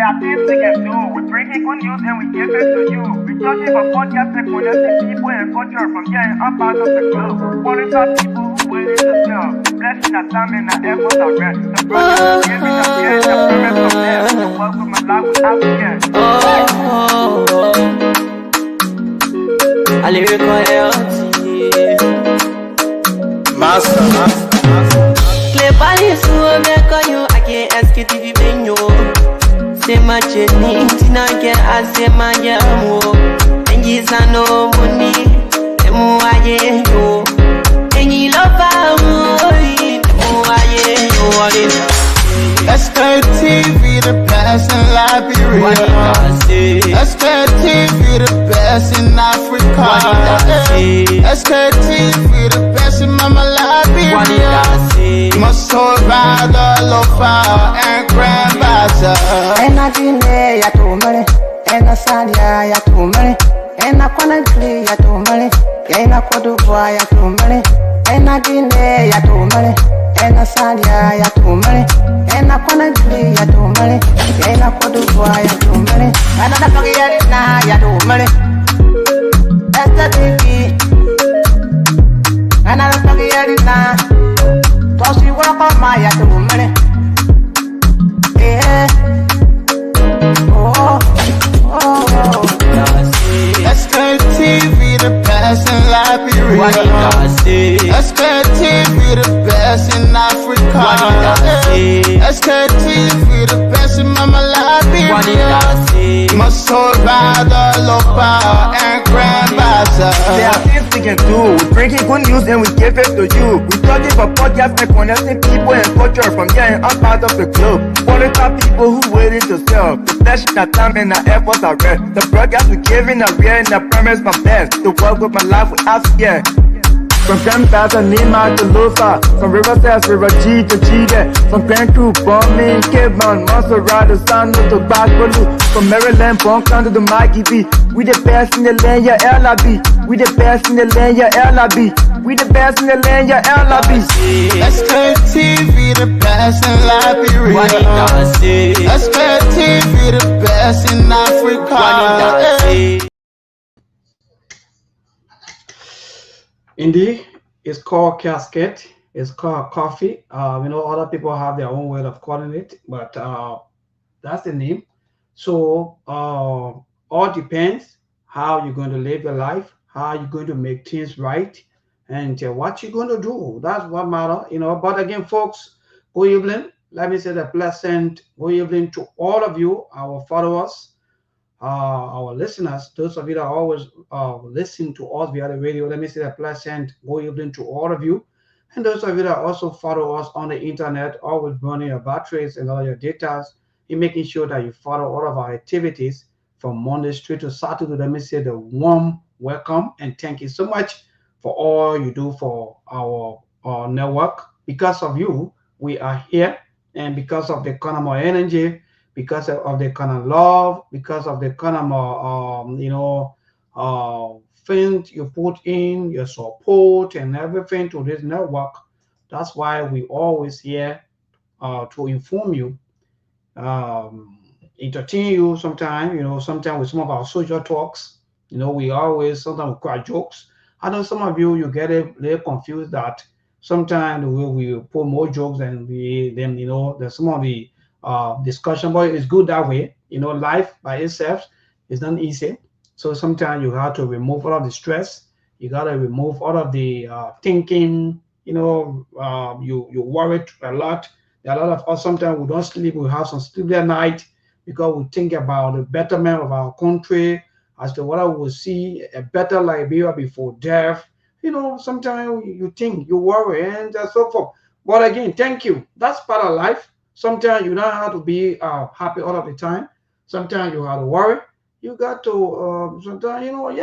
are things we can do. We bring in good news and we give it to you. We talking about podcast and connecting people and culture from getting up out of the club. Qualified people who willing to sell. Blessing our time and our efforts are rest. The brothers giving us the end of promise from them. So welcome my life without again. I lyrical Master. Play Paris who make you I can't Sktv-Lib. Say my journey, Tina get I say my yamo. And yes I know money, and more I yo. And you love Sktv, the best in Liberia. Sktv, the best in Africa. Sktv, the best in Mama Liberia. Must hold by the lofa and grandfather. And I didn't ya to money, and I said ya to money, and I couldn't play ya to money, and I could do ya to money, and I didn't ya to money, and I said ya to money, and I couldn't play ya to money, and I could do ya to money, and I forget now ya to money. That's the TV, and I don't forget it now. Toss you walk on my ya to money. Yeah. Sktv, the best in Liberia. Sktv, the best in Africa. Sktv, the best in Mama Liberia. Must hold by the lofa and grandfather. There are things we can do. We bring in good news and we give it to you. We talking about podcast and connecting people and culture from getting up out of the club. Qualified people who willing to sell. The flashing our time and our efforts are rest. The broadcast we giving are real and I promise my best. To work with my life without fear. From Grandfather, Nima to Lufa. From Riverside, River G to Chide. From Grand Crew, Bombing, Kidman, Monserrat, San to Bagbolu. From Maryland, Bonkan to the Mikey B. We the best in the land, yeah, LIB. We the best in the land, yeah, LIB. We the best in the land, yeah, LIB. Sktv, the best in Liberia. Sktv, the best in Africa. Indeed, it's called casket. It's called coffee. Other people have their own way of calling it, but that's the name. So all depends how you're going to live your life, how you're going to make things right, and what you're going to do. That's what matters, But again, folks, good evening. Let me say the pleasant good evening to all of you, our followers, our listeners, those of you that always listen to us via the radio. Let me say a pleasant good evening to all of you, and those of you that also follow us on the internet, always burning your batteries and all your data, in making sure that you follow all of our activities from Monday straight to Saturday. Let me say the warm welcome and thank you so much for all you do for our network. Because of you, we are here, and because of the kind of energy, because of the kind of love, because of the kind of things you put in, your support and everything to this network. That's why we always here to inform you, entertain you sometimes, sometimes with some of our social talks. We always sometimes crack jokes. I know some of you get a little confused that sometimes we put more jokes than there's some of the discussion, but it's good that way. Life by itself is not easy. So sometimes you have to remove all of the stress. You got to remove all of the thinking. You worry a lot. There are a lot of us, sometimes we don't sleep. We have some sleepless night because we think about the betterment of our country, as to what I will see a better Liberia before death. Sometimes you think, you worry, and so forth. But again, thank you. That's part of life. Sometimes you don't have to be happy all of the time. Sometimes you have to worry. You got to sometimes,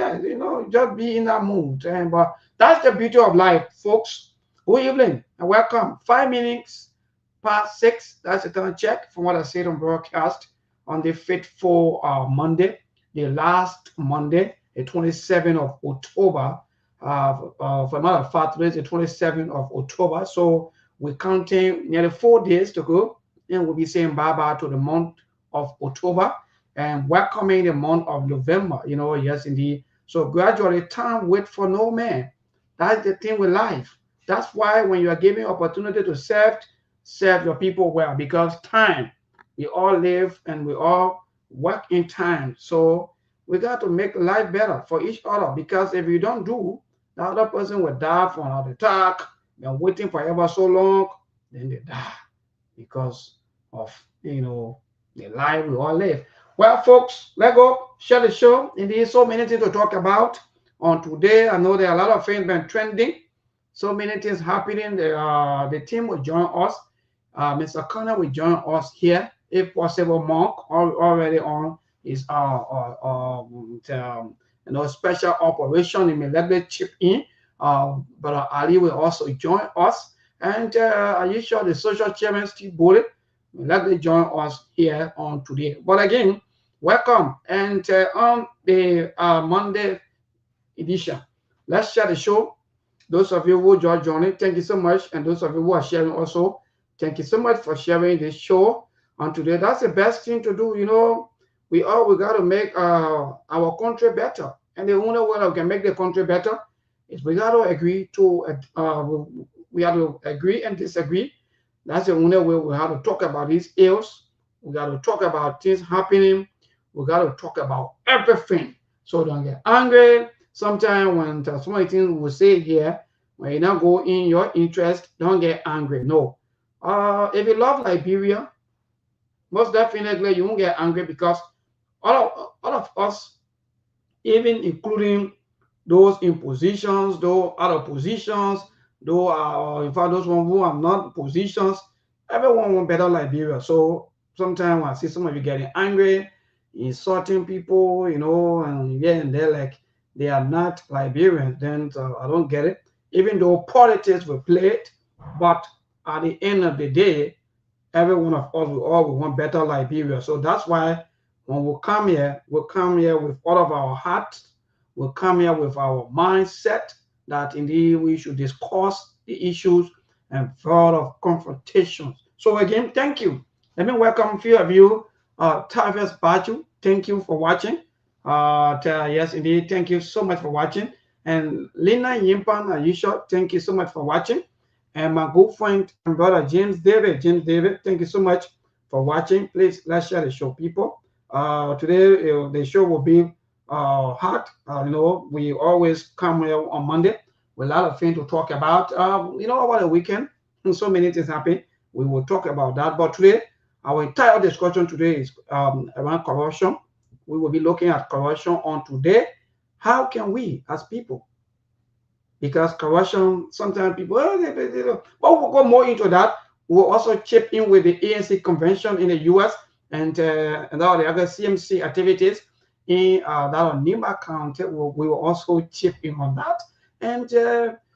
just be in that mood. But that's the beauty of life, folks. Good evening and welcome. 5 minutes past 6. That's the time check from what I said on broadcast on the fateful Monday, the last Monday, the 27th of October. For a matter of fact, today is the 27th of October. So we're counting nearly 4 days to go, and we'll be saying bye-bye to the month of October and welcoming the month of November. Yes, indeed. So gradually, time wait for no man. That's the thing with life. That's why when you are given opportunity to serve your people well, because time, we all live and we all work in time. So we got to make life better for each other, because if you don't do, the other person will die from an heart attack. Been waiting forever so long, then they die because of the life we all live. Well, folks, let's go share the show. Indeed, so many things to talk about on today. I know there are a lot of things been trending. So many things happening. The team will join us. Mr. Connor will join us here, if possible. Mark already on his special operation. He may let me chip in. But Ali will also join us. And are you sure the social chairman Steve Bullet will let me join us here on today? But again, welcome. And on the Monday edition, let's share the show. Those of you who just joined, thank you so much. And those of you who are sharing also, thank you so much for sharing this show on today. That's the best thing to do. We got to make our country better. And the only way we can make the country better is we got to agree we have to agree and disagree. That's the only way. We have to talk about these ills. We got to talk about things happening. We got to talk about everything. So don't get angry. Sometimes when some of the things we say here, when you not go in your interest, don't get angry. No. If you love Liberia, most definitely you won't get angry, because all of us, even including those in positions, those out of positions, in fact those one who are not positions, everyone want better Liberia. So sometimes when I see some of you getting angry, insulting people, and they're like they are not Liberians, then I don't get it. Even though politics will play it, but at the end of the day, every one of us will want better Liberia. So that's why when we come here, we'll come here with all of our hearts. We'll come here with our mindset that indeed we should discuss the issues and further confrontations. So again, thank you. Let me welcome a few of you. Tavis Baju, thank you for watching. Yes, indeed, thank you so much for watching. And Lina Yimpan Ayusha, thank you so much for watching. And my good friend and brother James David, thank you so much for watching. Please, let's share the show, people. Today, the show will be hot. We always come here on Monday with a lot of things to talk about. Over the weekend, and so many things happen. We will talk about that. But today, our entire discussion today is around corruption. We will be looking at corruption on today. How can we, as people, because corruption, sometimes people, but we'll go more into that. We'll also chip in with the ANC convention in the US and all the other CMC activities in that on Nima County. We will also chip in on that. And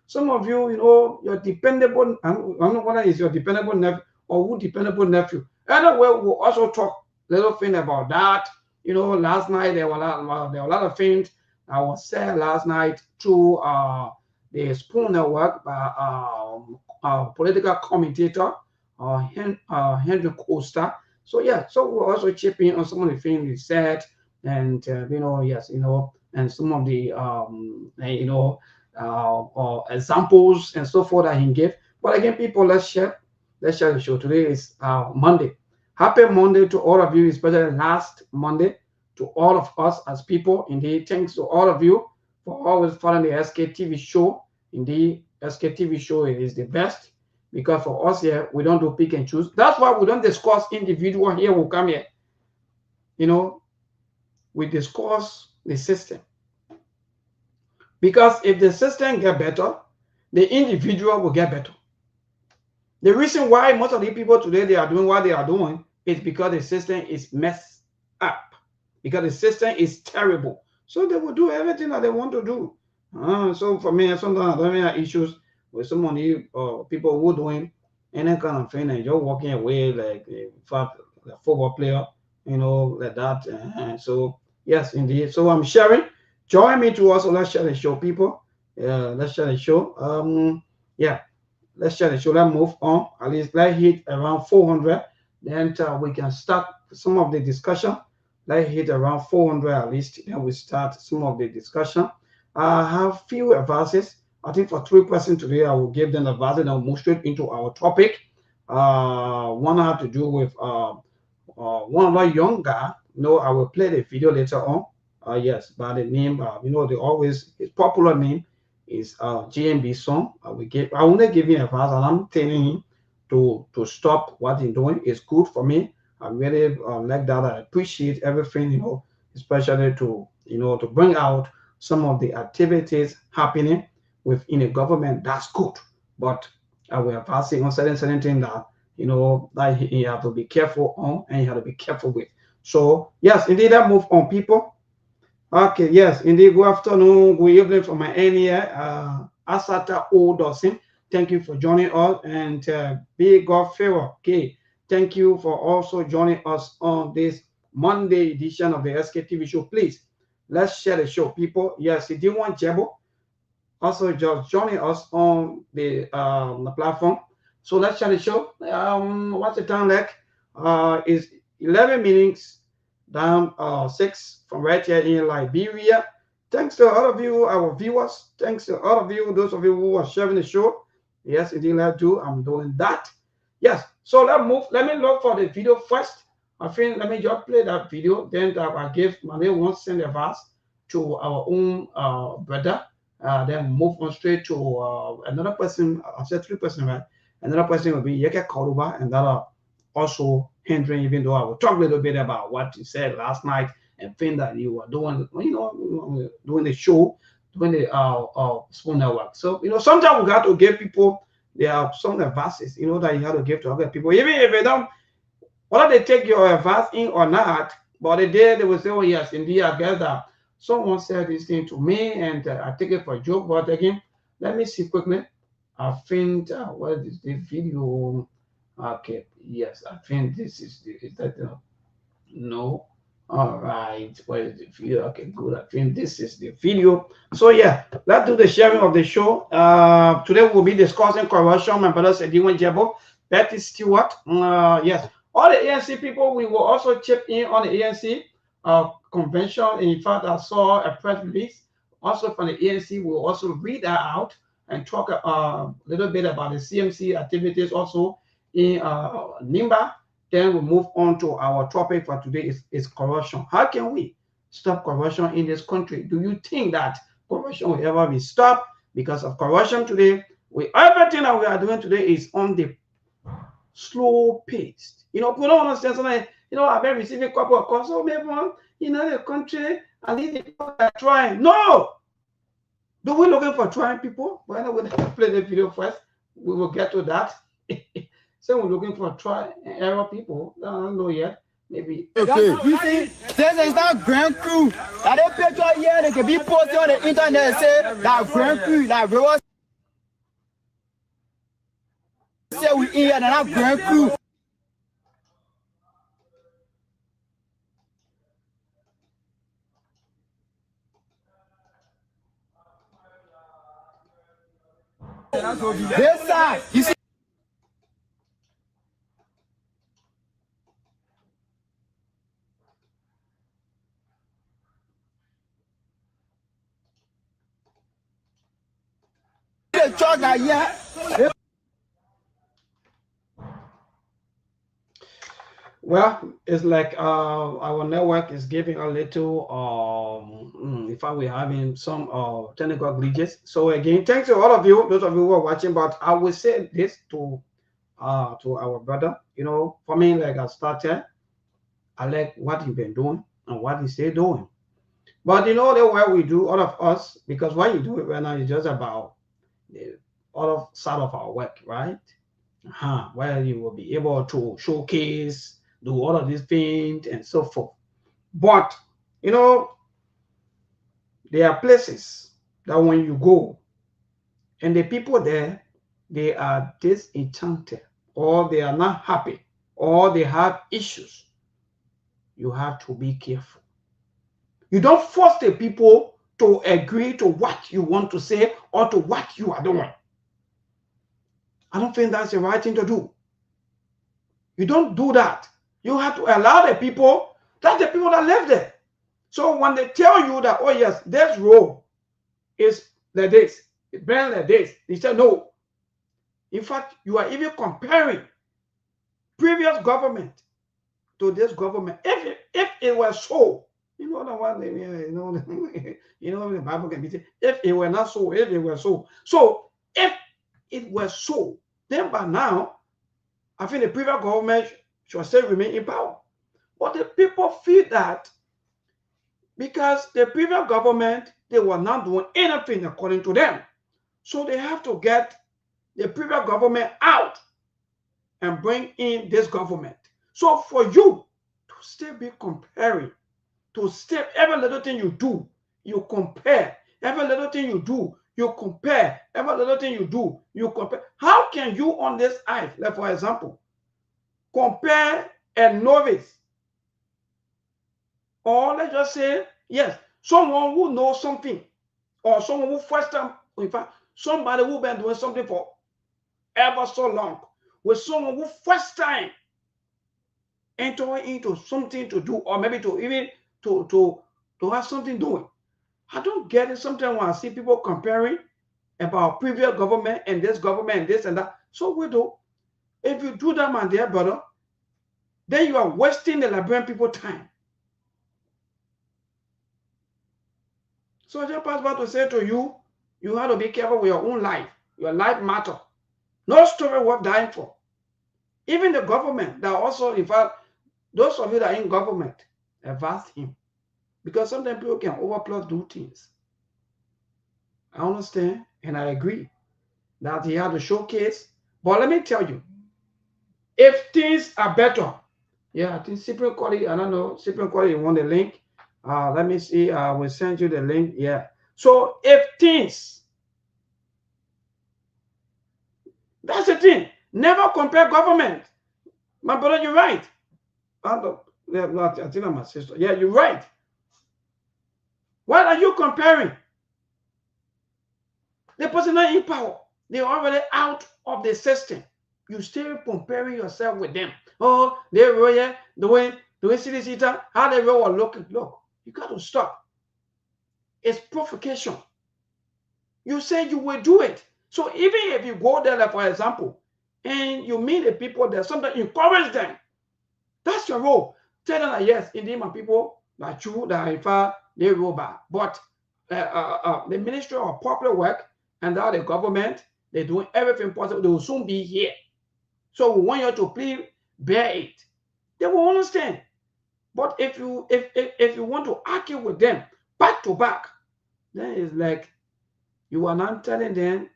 some of you, your dependable, I don't know whether it's your dependable nephew or who dependable nephew. Anyway, we'll also talk a little thing about that. Last night there were a lot of things that was said last night through the Spoon Network by political commentator Henry Costa. So we'll also chip in on some of the things he said, and and some of the examples and so forth that he gave. But again, people, let's share the show. Today is Monday. Happy Monday to all of you, especially last Monday to all of us as people. Indeed, thanks to all of you for always following the Sktv show. Indeed, Sktv show is the best, because for us here, we don't do pick and choose. That's why we don't discuss individual here who come here. We discuss the system. Because if the system get better, the individual will get better. The reason why most of the people today, they are doing what they are doing is because the system is messed up. Because the system is terrible. So they will do everything that they want to do. So for me, sometimes I don't have issues with some of the people who are doing any kind of thing and you're walking away like a football player, like that. So yes, indeed. So I'm sharing. Join me to also let's share the show, people. Let's share the show. Let's share the show. Let's move on. At least let's hit around 400. Then we can start some of the discussion. Let's hit around 400 at least, then we start some of the discussion. I have few advices. I think for 3 persons today, I will give them advice and I'll move straight into our topic. One have to do with one of our young guy. I will play the video later on. Yes, by the name, they always, his popular name is GMB song. I will not give him advice, and I'm telling him to stop what he's doing. It's good for me. I really like that. I appreciate everything, especially to to bring out some of the activities happening within a government. That's good, but I will advise him on certain things that that he have to be careful on, and he have to be careful with. So yes, indeed, I move on, people. Okay, yes, indeed. Good afternoon. Good evening from my end here. Asata O. Dawson, thank you for joining us. And Big God Favor, okay, thank you for also joining us on this Monday edition of the SKTV show. Please, let's share the show, people. Yes, if you want Jebo, also just joining us on the platform. So let's share the show. What's the time like? Is 11 minutes down 6 from right here in Liberia. Thanks to all of you, our viewers. Thanks to all of you, those of you who are sharing the show. Yes, indeed, I do. I'm doing that. Yes. So let's move. Let me look for the video first. I think let me just play that video. Then I give my name won't send a verse to our own brother. Then move on straight to another person. I said 3 persons, right? Another person will be Yeke Karuba, and that also hindering, even though I will talk a little bit about what you said last night and think that you were doing, doing the show, doing the Spoon Network. So, sometimes we got to give people, there are some advices, that you have to give to other people. Even if they don't, whether they take your advice in or not, but the day they will say, oh, yes, indeed, I guess that someone said this thing to me and I take it for a joke. But again, let me see quickly. I think, what is the video? Okay, yes, I think this is no. All right, where is the video? Okay, good. I think this is the video. So yeah, let's do the sharing of the show. Today we'll be discussing corruption. My brother said, "Diwan Jebo, Betty Stewart." Yes, all the ANC people. We will also chip in on the ANC convention. In fact, I saw a press release also from the ANC. We'll also read that out and talk a little bit about the CMC activities also in Nimba. Then we move on to our topic for today is corruption. How can we stop corruption in this country? Do you think that corruption will ever be stopped because of corruption today? Everything that we are doing today is on the slow pace. People don't understand something. I've been receiving a couple of calls. So everyone, the country, and these people are trying. No! Do we looking for trying people? Well, we'll play the video first. We will get to that. So we're looking for try and error people. I don't know yet. Maybe. Okay. You see, this is that Grand Crew. That they picture here, they can be posted on the internet. Say that Grand Crew, that Rivers. Say we in here, that Grand Crew. This side, you see. Well, it's like our network is giving a little in fact we're having some technical glitches. So again, thanks to all of you, those of you who are watching. But I will say this to our brother, for me, like I started, I like what he's been doing and what he's still doing. But the way we do, all of us, because what you do it right now is just about the other side of our work, right? Where you will be able to showcase, do all of these things and so forth. But there are places that when you go and the people there, they are disenchanted, or they are not happy, or they have issues, you have to be careful. You don't force the people to agree to what you want to say or to what you are doing. I don't think that's the right thing to do. You don't do that. You have to allow the people, that's the people that live there. So when they tell you that, oh yes, this road is like this, it's better like this, they say no. In fact, you are even comparing previous government to this government. If it were so, you know the one, you know the Bible can be said, if it were not so, if it were so. So if it were so, then by now, I think the previous government should still remain in power. But the people feel that because the previous government, they were not doing anything according to them. So they have to get the previous government out and bring in this government. So for you to still be comparing, to still, every little thing you do, you compare. Every little thing you do, you compare. Every little thing you do, you compare. How can you on this earth, like for example, compare a novice, or let's just say, yes, someone who knows something, or someone who first time, in fact, somebody who been doing something for ever so long, with someone who first time entering into something to do, or maybe to even to have something doing. I don't get it sometimes when I see people comparing about previous government and this government and this and that. So we do. If you do that, my dear brother, then you are wasting the Liberian people time. So I just pass by to say to you, you have to be careful with your own life. Your life matter. No story worth dying for. Even the government that also, in fact, those of you that are in government, advise him. Because sometimes people can overplot do things. I understand and I agree that he had to showcase. But let me tell you, if things are better, yeah, I think Cyprian Quality, I don't know, Cyprian Quality, you want the link? Let me see, I will send you the link. Yeah. So if things, that's the thing. Never compare government. My brother, you're right. I think I'm my sister. Yeah, you're right. What are you comparing? The person not in power. They're already out of the system. You still comparing yourself with them. Oh, they're royal, the way city how they roll looking. Look, you got to stop. It's provocation. You say you will do it. So even if you go there, like for example, and you meet the people there, sometimes encourage them. That's your role. Tell them that yes, indeed, my people, that you, that in fact, they roll back. But the Ministry of Public Work and now the government, they're doing everything possible. They will soon be here. So we want you to please bear it. They will understand. But if you want to argue with them back to back, then it's like you are not telling them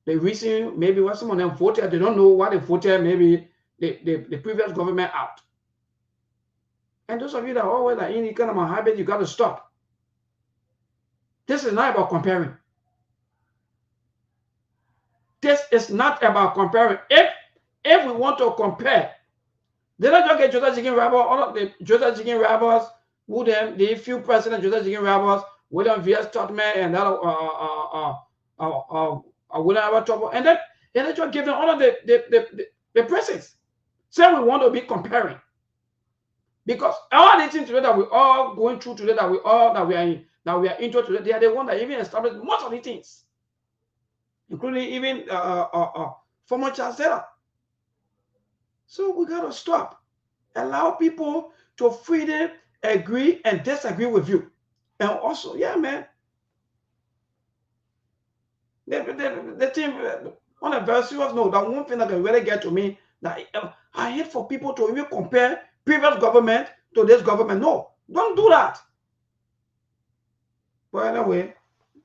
the reason maybe why some of them voted, they don't know why they voted, maybe the previous government out. And those of you that are always like any kind of a habit, you got to stop. This is not about comparing. This is not about comparing. If we want to compare, they don't just get Joseph Jigen Rabble, all of the Joseph Jigen Rabbles, who them, the few president Joseph Jigen Rabbles, William V.S. Totman, and that William Albert Trouble, and then they just give them all of the presents. Say we want to be comparing. Because all the things today that we're all going through today, that we are into today, they are the ones that even established most of the things, including even former chancellor. So we gotta stop. Allow people to freely agree and disagree with you. And also, yeah, man. The thing on a very serious note, that one thing that can really get to me, that I hate for people to even compare previous government to this government. No, don't do that. But anyway,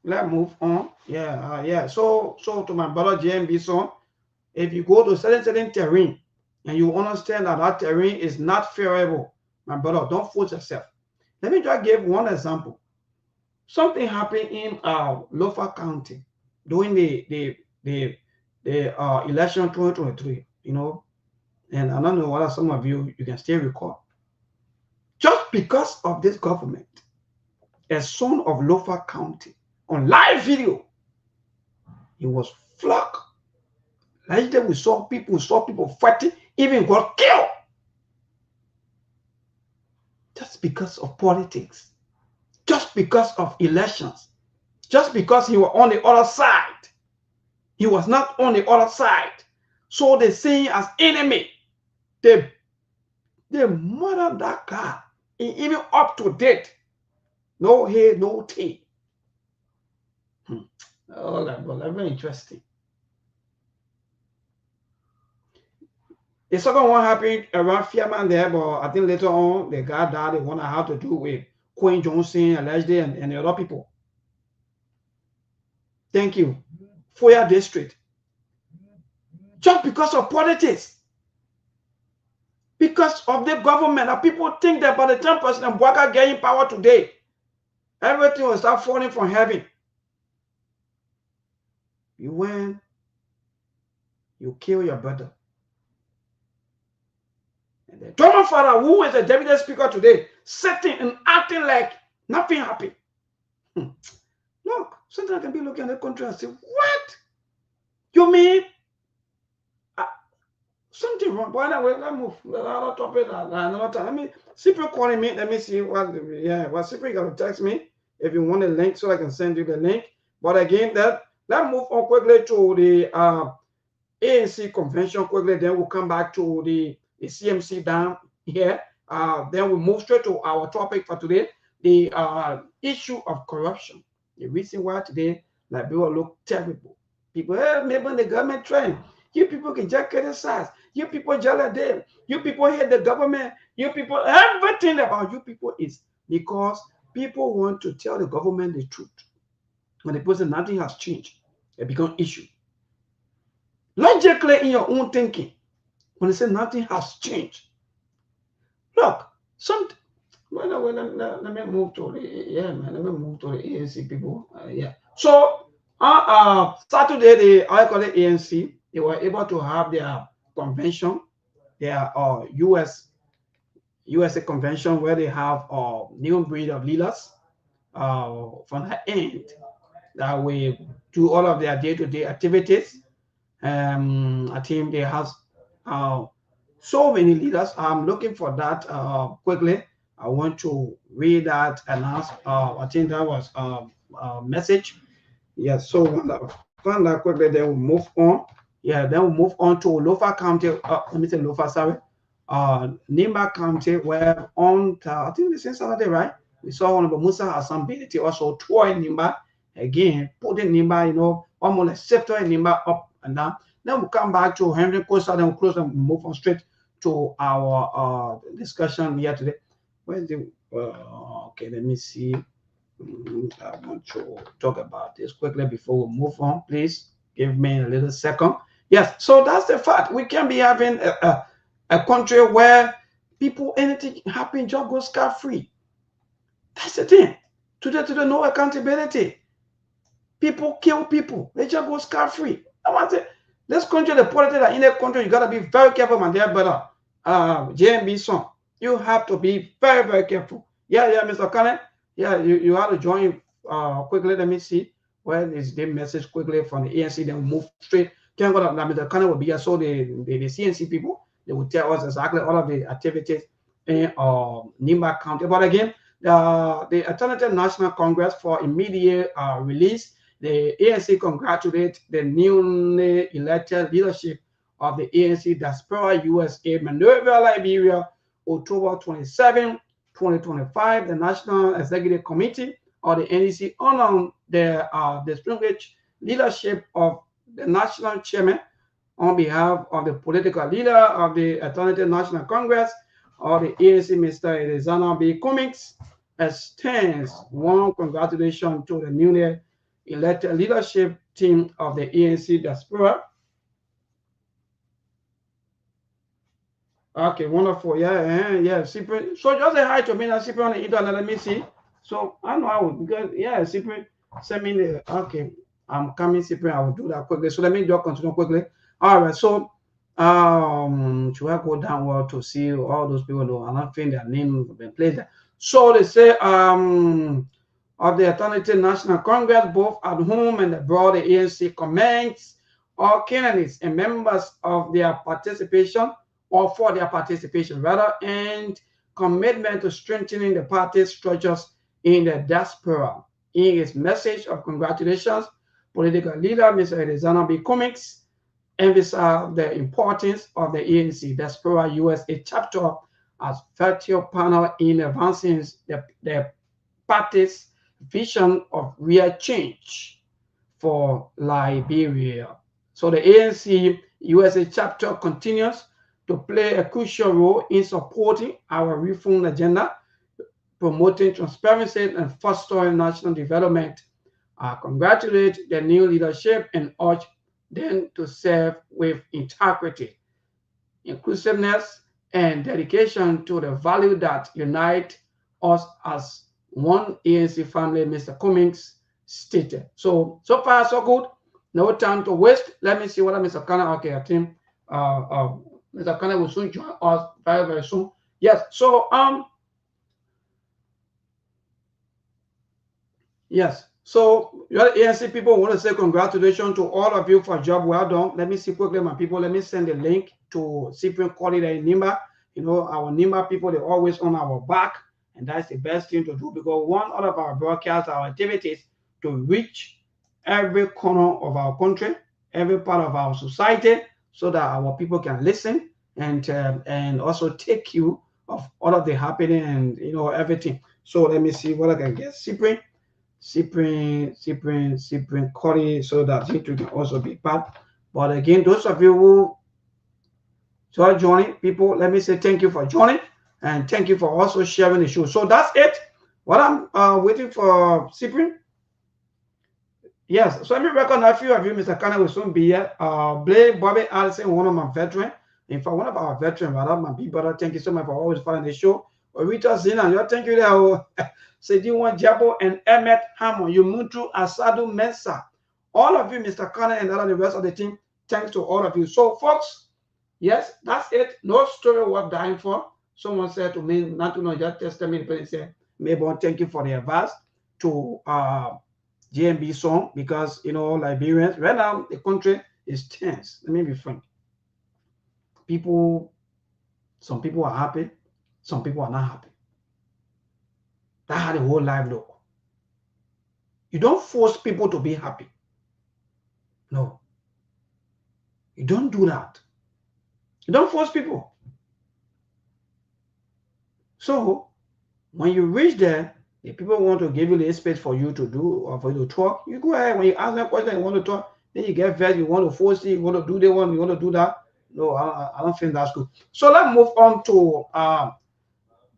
let's move on. Yeah. So to my brother JMB son, if you go to certain terrain and you understand that terrain is not favorable, my brother, don't force yourself. Let me just give one example. Something happened in Lofa County during the election 2023, you know, and I don't know whether some of you can still recall. Just because of this government, a son of Lofa County on live video, he was flogged. Like we saw people fighting, even got killed. just because of politics, just because of elections, just because he was on the other side. He was not on the other side. So they see him as enemy. They murder that guy. Even up to date. No hair, no tea. Oh, that's very interesting. The second one happened around Fireman there, but I think later on the guy died. They wonder how to do with Queen Johnson, allegedly, and the other people. Thank you. Foya District. Just because of politics. Because of the government. And people think that by the time President Bouaka getting power today, everything will start falling from heaven. You went, you kill your brother. And the Donald Father, who is the deputy speaker today, sitting and acting like nothing happened. Look, sometimes I can be looking at the country and say, what? You mean something wrong? But anyway, let's move. Another topic, another time. Let me, Cyprian calling me. Let me see what, Cyprian got to text me if you want a link so I can send you the link. But again, let's move on quickly to the ANC convention quickly. Then we'll come back to the CMC down here. Then we'll move straight to our topic for today, the issue of corruption. The reason why today Liberia look terrible. People, maybe the government trend. You people can just criticize. You people jealous at them. You people hate the government. You people, everything about you people is because people want to tell the government the truth. When the person nothing has changed, it becomes issue. Logically, in your own thinking, when they say nothing has changed, look, let me move to the let me move to the ANC people. So Saturday, I call it ANC. They were able to have their convention, their USA convention, where they have new breed of leaders from the end that will do all of their day-to-day activities. I think they have so many leaders. I'm looking for that quickly. I want to read that and ask. I think that was a message. Yes, so find that quickly, then we'll move on. Yeah, then we'll move on to Lofa County. Let me say Lofa, sorry. Nimba County, where I think this is Saturday, right? We saw Honorable Musa Hassan Bility also tour in Nimba. Again, putting Nimba, almost like scepter in Nimba up and down. Then we'll come back to Henry Costa, then we'll close and move on straight to our discussion here today. Where's the okay, let me see. I want to talk about this quickly before we move on. Please give me a little second. Yes, so that's the fact. We can be having a country where people, anything happen, just go scot-free. That's the thing. Today, no accountability. People kill people. They just go scot-free. I want to say, this country, the politics that in the country, you got to be very careful, my dear brother. JMB son, you have to be very, very careful. Yeah, Mr. Kane. Yeah, you have to join quickly. Let me see where is the message quickly from the ANC. Then move straight. Can't go to Mr. Kane will be here. So the CNC people, they will tell us exactly all of the activities in Nimba County. But again, the Alternative National Congress for immediate release. The ANC congratulate the newly elected leadership of the ANC Diaspora USA Monrovia, Liberia, October 27, 2025. The National Executive Committee of the NDC honored the distinguished leadership of the national chairman on behalf of the political leader of the Alternative National Congress of the ANC, Mr. Elizana B. Cummings, extends warm congratulations to the newly elected leadership team of the ANC Diaspora. Okay, wonderful. Yeah. Cyprian. So just say hi to me now, Cyprian, on the internet. Let me see. So I know I would, because Cyprian send me the okay. I'm coming, Cyprian. I will do that quickly. So let me just continue quickly. All right. So should I go downward to see all those people? No, I'm not feeling their name have been placed there. So they say of the Alternative National Congress, both at home and abroad, the ANC commends all candidates and members of their participation, or for their participation rather, and commitment to strengthening the party's structures in the diaspora. In his message of congratulations, political leader Mr. Alexander B. Cummings emphasized the importance of the ANC Diaspora USA chapter as virtual partner in advancing the party's vision of real change for Liberia. So the ANC USA chapter continues to play a crucial role in supporting our reform agenda, promoting transparency and fostering national development. I congratulate the new leadership and urge them to serve with integrity, inclusiveness, and dedication to the value that unite us as one ANC family, Mr. Cummings stated. So far, so good. No time to waste. Let me see whether Mr. Kana, okay, I think Mr. Kana will soon join us very, very soon. Yes, so, yes. So, your ANC people want to say congratulations to all of you for a job well done. Let me see quickly, my people. Let me send the link to Cyprian Colley in Nimba. You know, our Nimba people, they're always on our back. And that's the best thing to do because one of our broadcasts, our activities to reach every corner of our country, every part of our society, so that our people can listen and also take you of all of the happening and, you know, everything. So let me see what I can get. Cyprian Corey, so that he can also be part. But again, those of you who are joining, people, let me say thank you for joining and thank you for also sharing the show. So that's it. What I'm waiting for Cyprian. Yes, so let me recognize a few of you. Mr. Kana will soon be here. Blake Bobby Allison, one of my veterans. In fact, one of our veterans, rather, my big brother. Thank you so much for always following the show. Rita Zina, thank you there. Sediwan Jabo and Emmett Hammond, Yumuntu Asadu Mensa. All of you, Mr. Kana and all of the rest of the team, thanks to all of you. So, folks, yes, that's it. No story worth dying for. Someone said to me, not to know, just tested me, but he said, maybe thank you for the advice to GMB song because, you know, Liberians, right now, the country is tense. Let me be frank. Some people are happy, some people are not happy. That's how the whole life look. You don't force people to be happy. No. You don't do that. You don't force people. So, when you reach there, if people want to give you the space for you to do or for you to talk, you go ahead. When you ask them a question, you want to talk, then you get vexed, you want to force it, you want to do the one, you want to do that. No, I don't think that's good. So let's move on to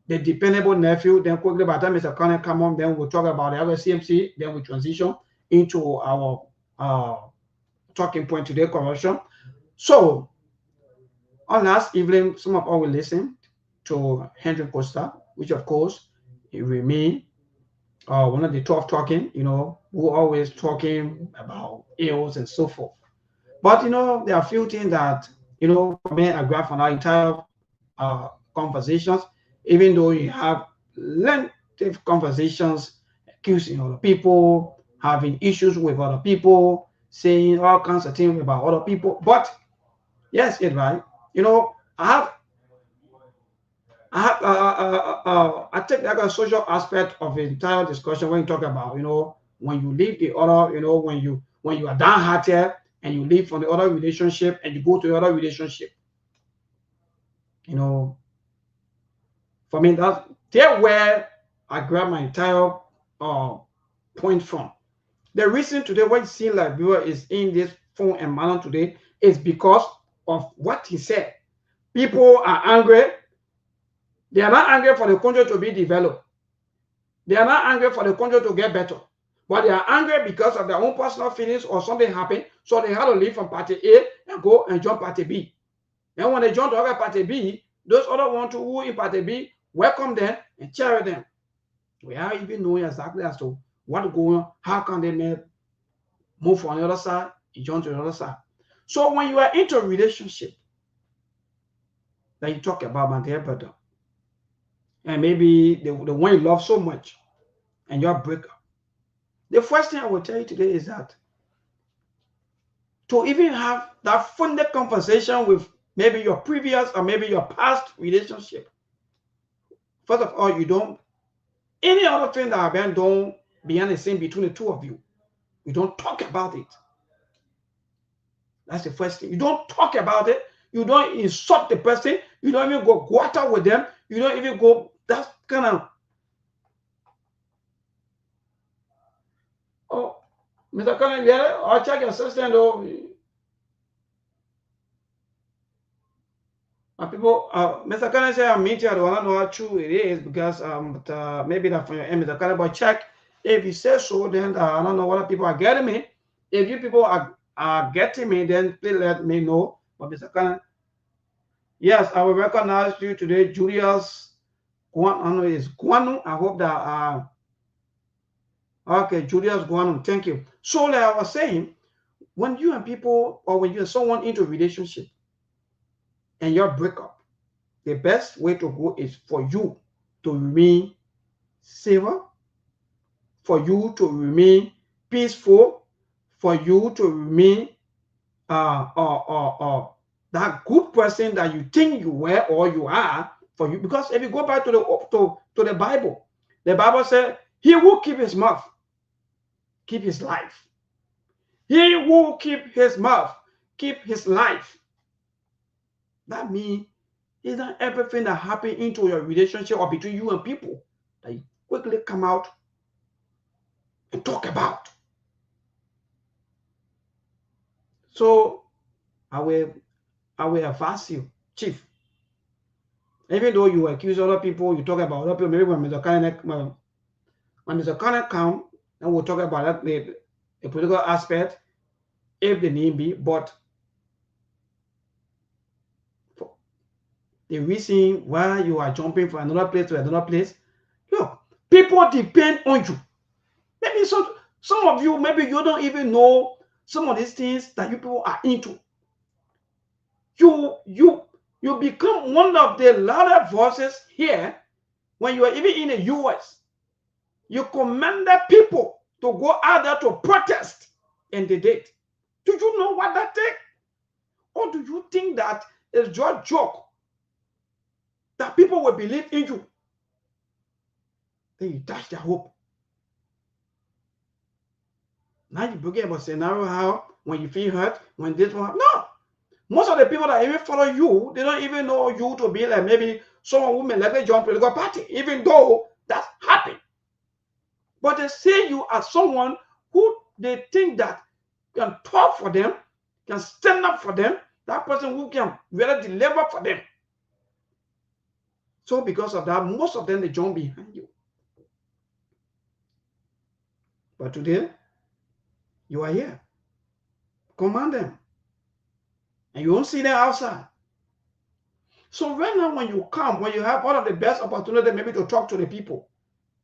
the dependable nephew. Then quickly, by the time Mr. Connor come on, then we'll talk about the other CMC. Then we transition into our talking point today, corruption. So on last evening, some of us will listen to Henry Costa, which of course it remain one of the tough talking, you know, who always talking about ills and so forth. But, you know, there are a few things that, you know, for me, I grab from our entire conversations, even though you have lengthy conversations, accusing other people, having issues with other people, saying all kinds of things about other people. But, yes, it's right. You know, I take like a social aspect of the entire discussion when you talk about, you know, when you leave the other, you know, when you are downhearted and you leave from the other relationship and you go to the other relationship. You know, for me, that's where I grab my entire point from. The reason today why you see Liberia is in this phone and manner today is because of what he said. People are angry. They are not angry for the country to be developed. They are not angry for the country to get better. But they are angry because of their own personal feelings or something happened. So they had to leave from party A and go and join party B. And when they join the other party B, those other ones who in party B welcome them and cheer them. Without even knowing exactly as to what is going on, how can they move on the other side and join to the other side. So when you are into a relationship that you talk about, my dear brother, and maybe the one you love so much and your breakup, the first thing I will tell you today is that to even have that funded conversation with maybe your previous or maybe your past relationship, First of all, you don't, any other thing that have been done behind the scene between the two of you, you don't talk about it. That's the first thing. You don't talk about it. You don't insult the person. You don't even go out with them. You don't even go, that's kind of, oh, Mr. Colonel, yeah, I'll check your assistant. Oh, people, Mr. Colonel said I'm meeting. I don't know how true it is because but, maybe that from your end, Mr. Colonel, but check. If you say so, then I don't know what people are getting me. If you people are getting me, then please let me know. But Mr. Colonel, yes, I will recognize you today, Julius. Guano is Guano. I hope that okay, Julius Guano. Thank you. So, like I was saying, when you and people, or when you and someone into a relationship, and your breakup, the best way to go is for you to remain safer, for you to remain peaceful, for you to remain that good person that you think you were or you are, for you. Because if you go back to the Bible said, he who keep his mouth, keep his life. He who keep his mouth, keep his life. That means it's not everything that happens into your relationship or between you and people that you quickly come out and talk about. So I will advise you, Chief. Even though you accuse other people, you talk about other people, maybe when Mr. Kenneth come, and we'll talk about that, the political aspect, if the need be, but the reason why you are jumping from another place to another place, look, people depend on you. Maybe some of you, maybe you don't even know some of these things that you people are into. You become one of the louder voices here when you are even in the US. You commanded people to go out there to protest, and they did. Do you know what that takes? Or do you think that it's just a joke that people will believe in you? Then you dash their hope. Now you begin about scenario how when you feel hurt, when this one, no. Most of the people that even follow you, they don't even know you to be like maybe someone who may likely join political party, even though that's happened. But they see you as someone who they think that can talk for them, can stand up for them, that person who can really deliver for them. So because of that, most of them, they join behind you. But today, you are here. Command them. And you won't see them outside. So right now, when you come, when you have one of the best opportunity maybe to talk to the people,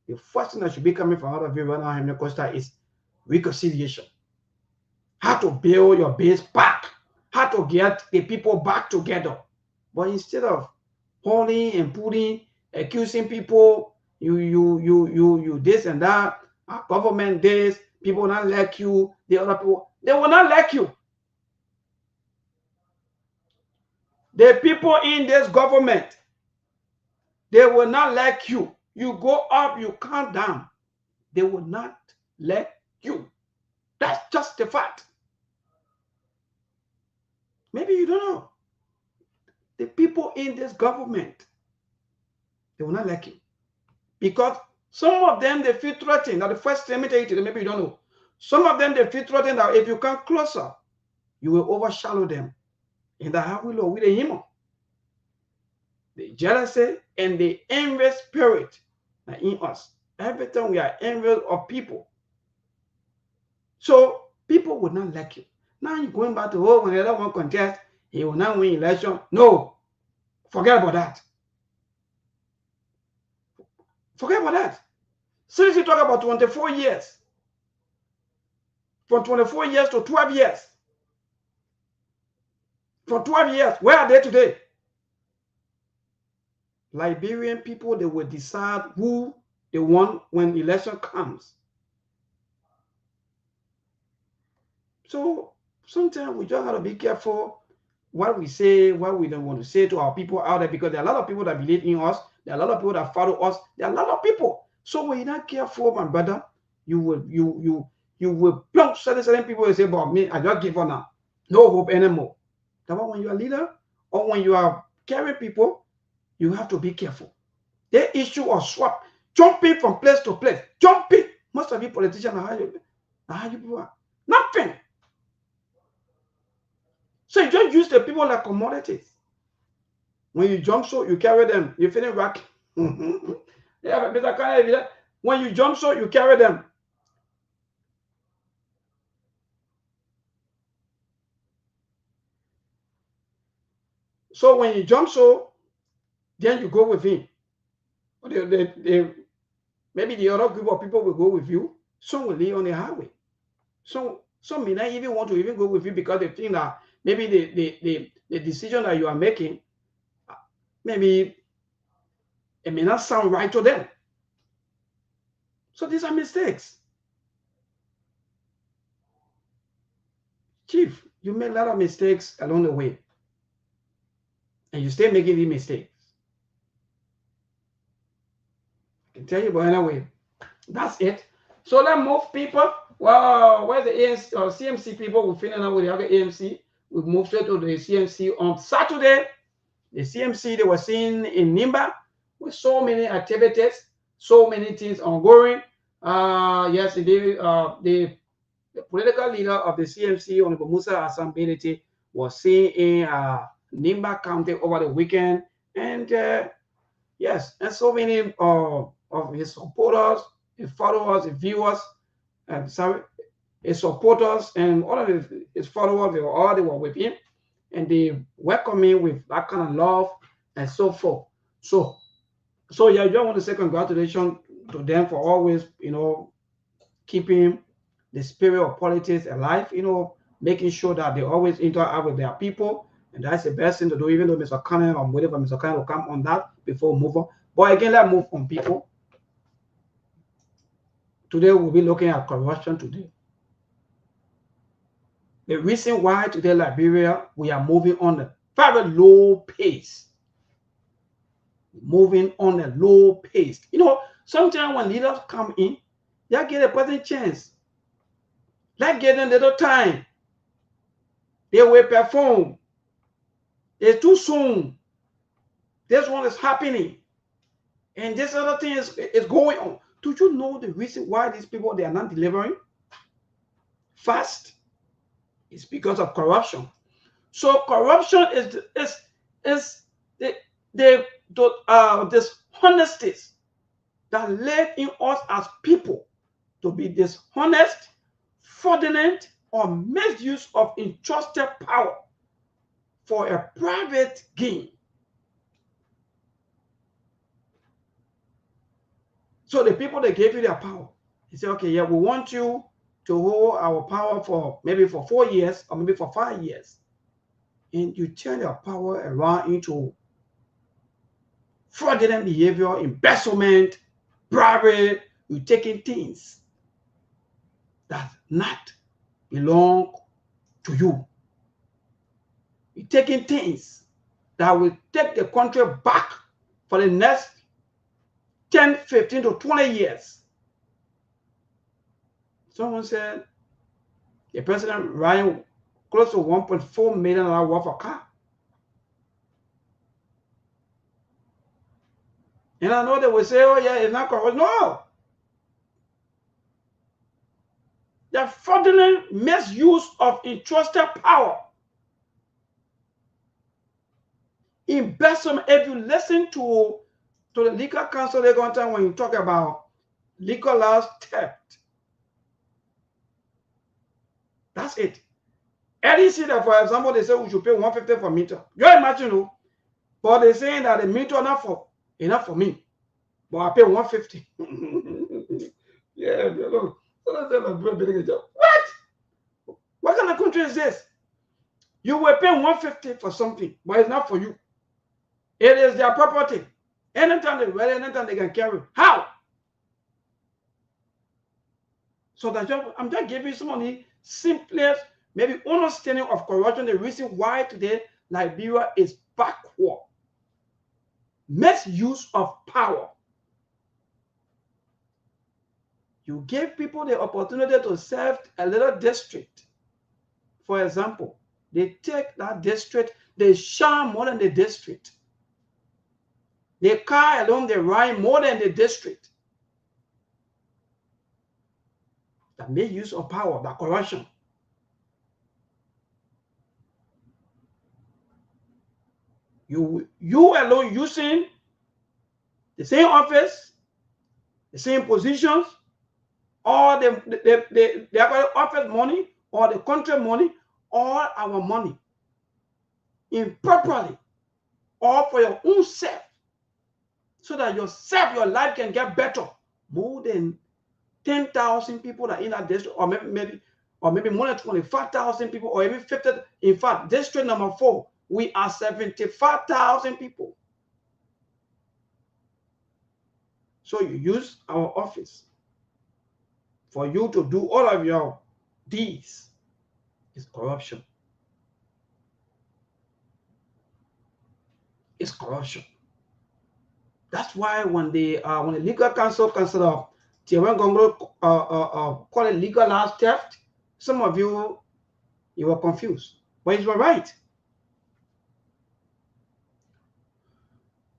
the first thing that should be coming from out of you right now, Henry Costa, is reconciliation. How to build your base back. How to get the people back together. But instead of holding and putting, accusing people, you this and that, our government this, people not like you, the other people, they will not like you. The people in this government, they will not like you. You go up, you come down. They will not like you. That's just the fact. Maybe you don't know. The people in this government, they will not like you. Because some of them, they feel threatened. Now, the first, let me tell you today, maybe you don't know. Some of them, they feel threatened that if you come closer, you will overshadow them. And that how we know with the him. The jealousy and the envious spirit are in us. Every time we are envious of people. So people would not like you. Now you're going back to, oh, when the other one contest, he will not win election. No. Forget about that. Forget about that. Since you talk about 24 years, from 24 years to 12 years, for 12 years, where are they today? Liberian people, they will decide who they want when election comes. So sometimes we just have to be careful what we say, what we don't want to say to our people out there, because there are a lot of people that believe in us, There are a lot of people that follow us. There are a lot of people. So when you're not careful, my brother, you will plump certain people and say, "But me, I just give up now. No hope anymore." That's why when you are a leader or when you are carrying people, you have to be careful. The issue of swap, jumping from place to place, jumping. Most of you politicians are how you people are. Nothing. So you just use the people like commodities. When you jump so, you carry them. You finish rack. Yeah, but when you jump so, you carry them. So when you jump so, then you go with him. Maybe the other group of people will go with you. Some will lay on the highway. Some may not even want to even go with you because they think that maybe the decision that you are making, maybe it may not sound right to them. So these are mistakes. Chief, you make a lot of mistakes along the way. And you stay making these mistakes. I can tell you, but anyway, that's it. So let's move people. Well, where's the ANC or CMC people? We're filling out with the other AMC. We moved straight to the CMC on Saturday. The CMC, they were seen in Nimba with so many activities, so many things ongoing. Yes, indeed, the political leader of the CMC, Honorable Musa Asambelete, was seen in Nimba County over the weekend. And yes, and so many of his supporters, his followers, his viewers, his supporters, and all of his followers, they were with him. And they welcome him with that kind of love and so forth. So yeah, I just want to say congratulations to them for always, keeping the spirit of politics alive, making sure that they always interact with their people. And that's the best thing to do, even though Mr. Connell, I'm waiting for Mr. Connell to come on that before we move on. But again, let's move on, people. Today, we'll be looking at corruption today. The reason why today, Liberia, we are moving on a very low pace. Moving on a low pace. Sometimes when leaders come in, they get a present chance. Let's give them a little time. They will perform. It's too soon. This one is happening. And this other thing is going on. Do you know the reason why these people, they are not delivering fast? It's because of corruption. So corruption is this honesty that led in us as people to be dishonest, fraudulent, or misuse of entrusted power for a private gain. So the people that gave you their power, they say, okay, yeah, we want you to hold our power for maybe for 4 years or maybe for 5 years. And you turn your power around into fraudulent behavior, embezzlement, bribery. You're taking things that not belong to you. You're taking things that will take the country back for the next 10, 15 to 20 years. Someone said the president riding close to $1.4 million worth of car. And I know they will say, oh yeah, it's not corrupt. No. The fraudulent misuse of entrusted power. Embezzlement. If you listen to the legal counsel they're going to tell when you talk about legalized theft, that's it. Any city, for example, they say we should pay $150 for meter. You imagine, but they're saying that the meter enough for me, but I pay $150. Yeah, look. What kind of country is this? You will pay $150 for something, but it's not for you. It is their property. Anytime they're ready, anytime they can carry. How? So I'm just giving you some of the simplest, maybe understanding of corruption, the reason why today Liberia is backward. Misuse of power. You give people the opportunity to serve a little district. For example, they take that district, they shine more than the district. The car alone, they ride more than the district. That misuse of power, that corruption. You alone using the same office, the same positions, or the office money, or the country money, or our money improperly, or for your own self, so that your life can get better. More than 10,000 people are in that district, or maybe more than 25,000 people, or even 50. In fact, district number 4, we are 75,000 people. So you use our office for you to do all of your deeds. It's corruption. It's corruption. That's why when the legal counsel consider call it legalized theft, some of you were confused, but you were right.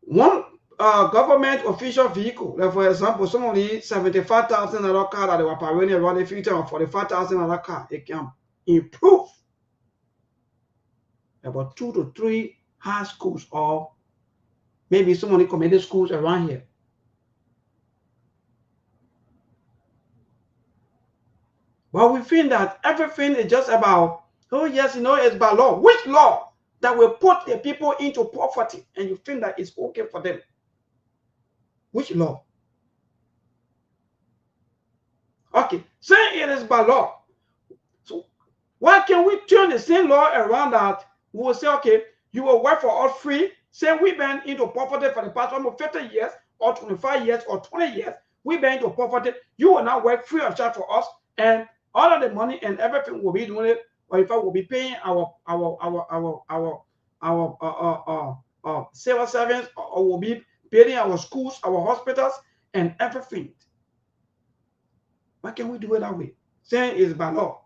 One government official vehicle, like for example, some of the $75,000 car that they were parading around the future, or $45,000 car, it can improve about 2 to 3 high schools, or maybe some of the community schools around here. But we think that everything is just about, oh yes, it's by law. Which law that will put the people into poverty, and you think that it's okay for them? Which law? Okay, say it is by law. So why can't we turn the same law around that we will say, okay, you will work for us free. Say we've been into poverty for the past almost 50 years, or 25 years, or 20 years. We've been into poverty. You will not work free of charge for us, and all of the money and everything will be doing it, or if I will be paying our civil servants, or will be paying our schools, our hospitals, and everything. Why can't we do it that way? Saying it's by law.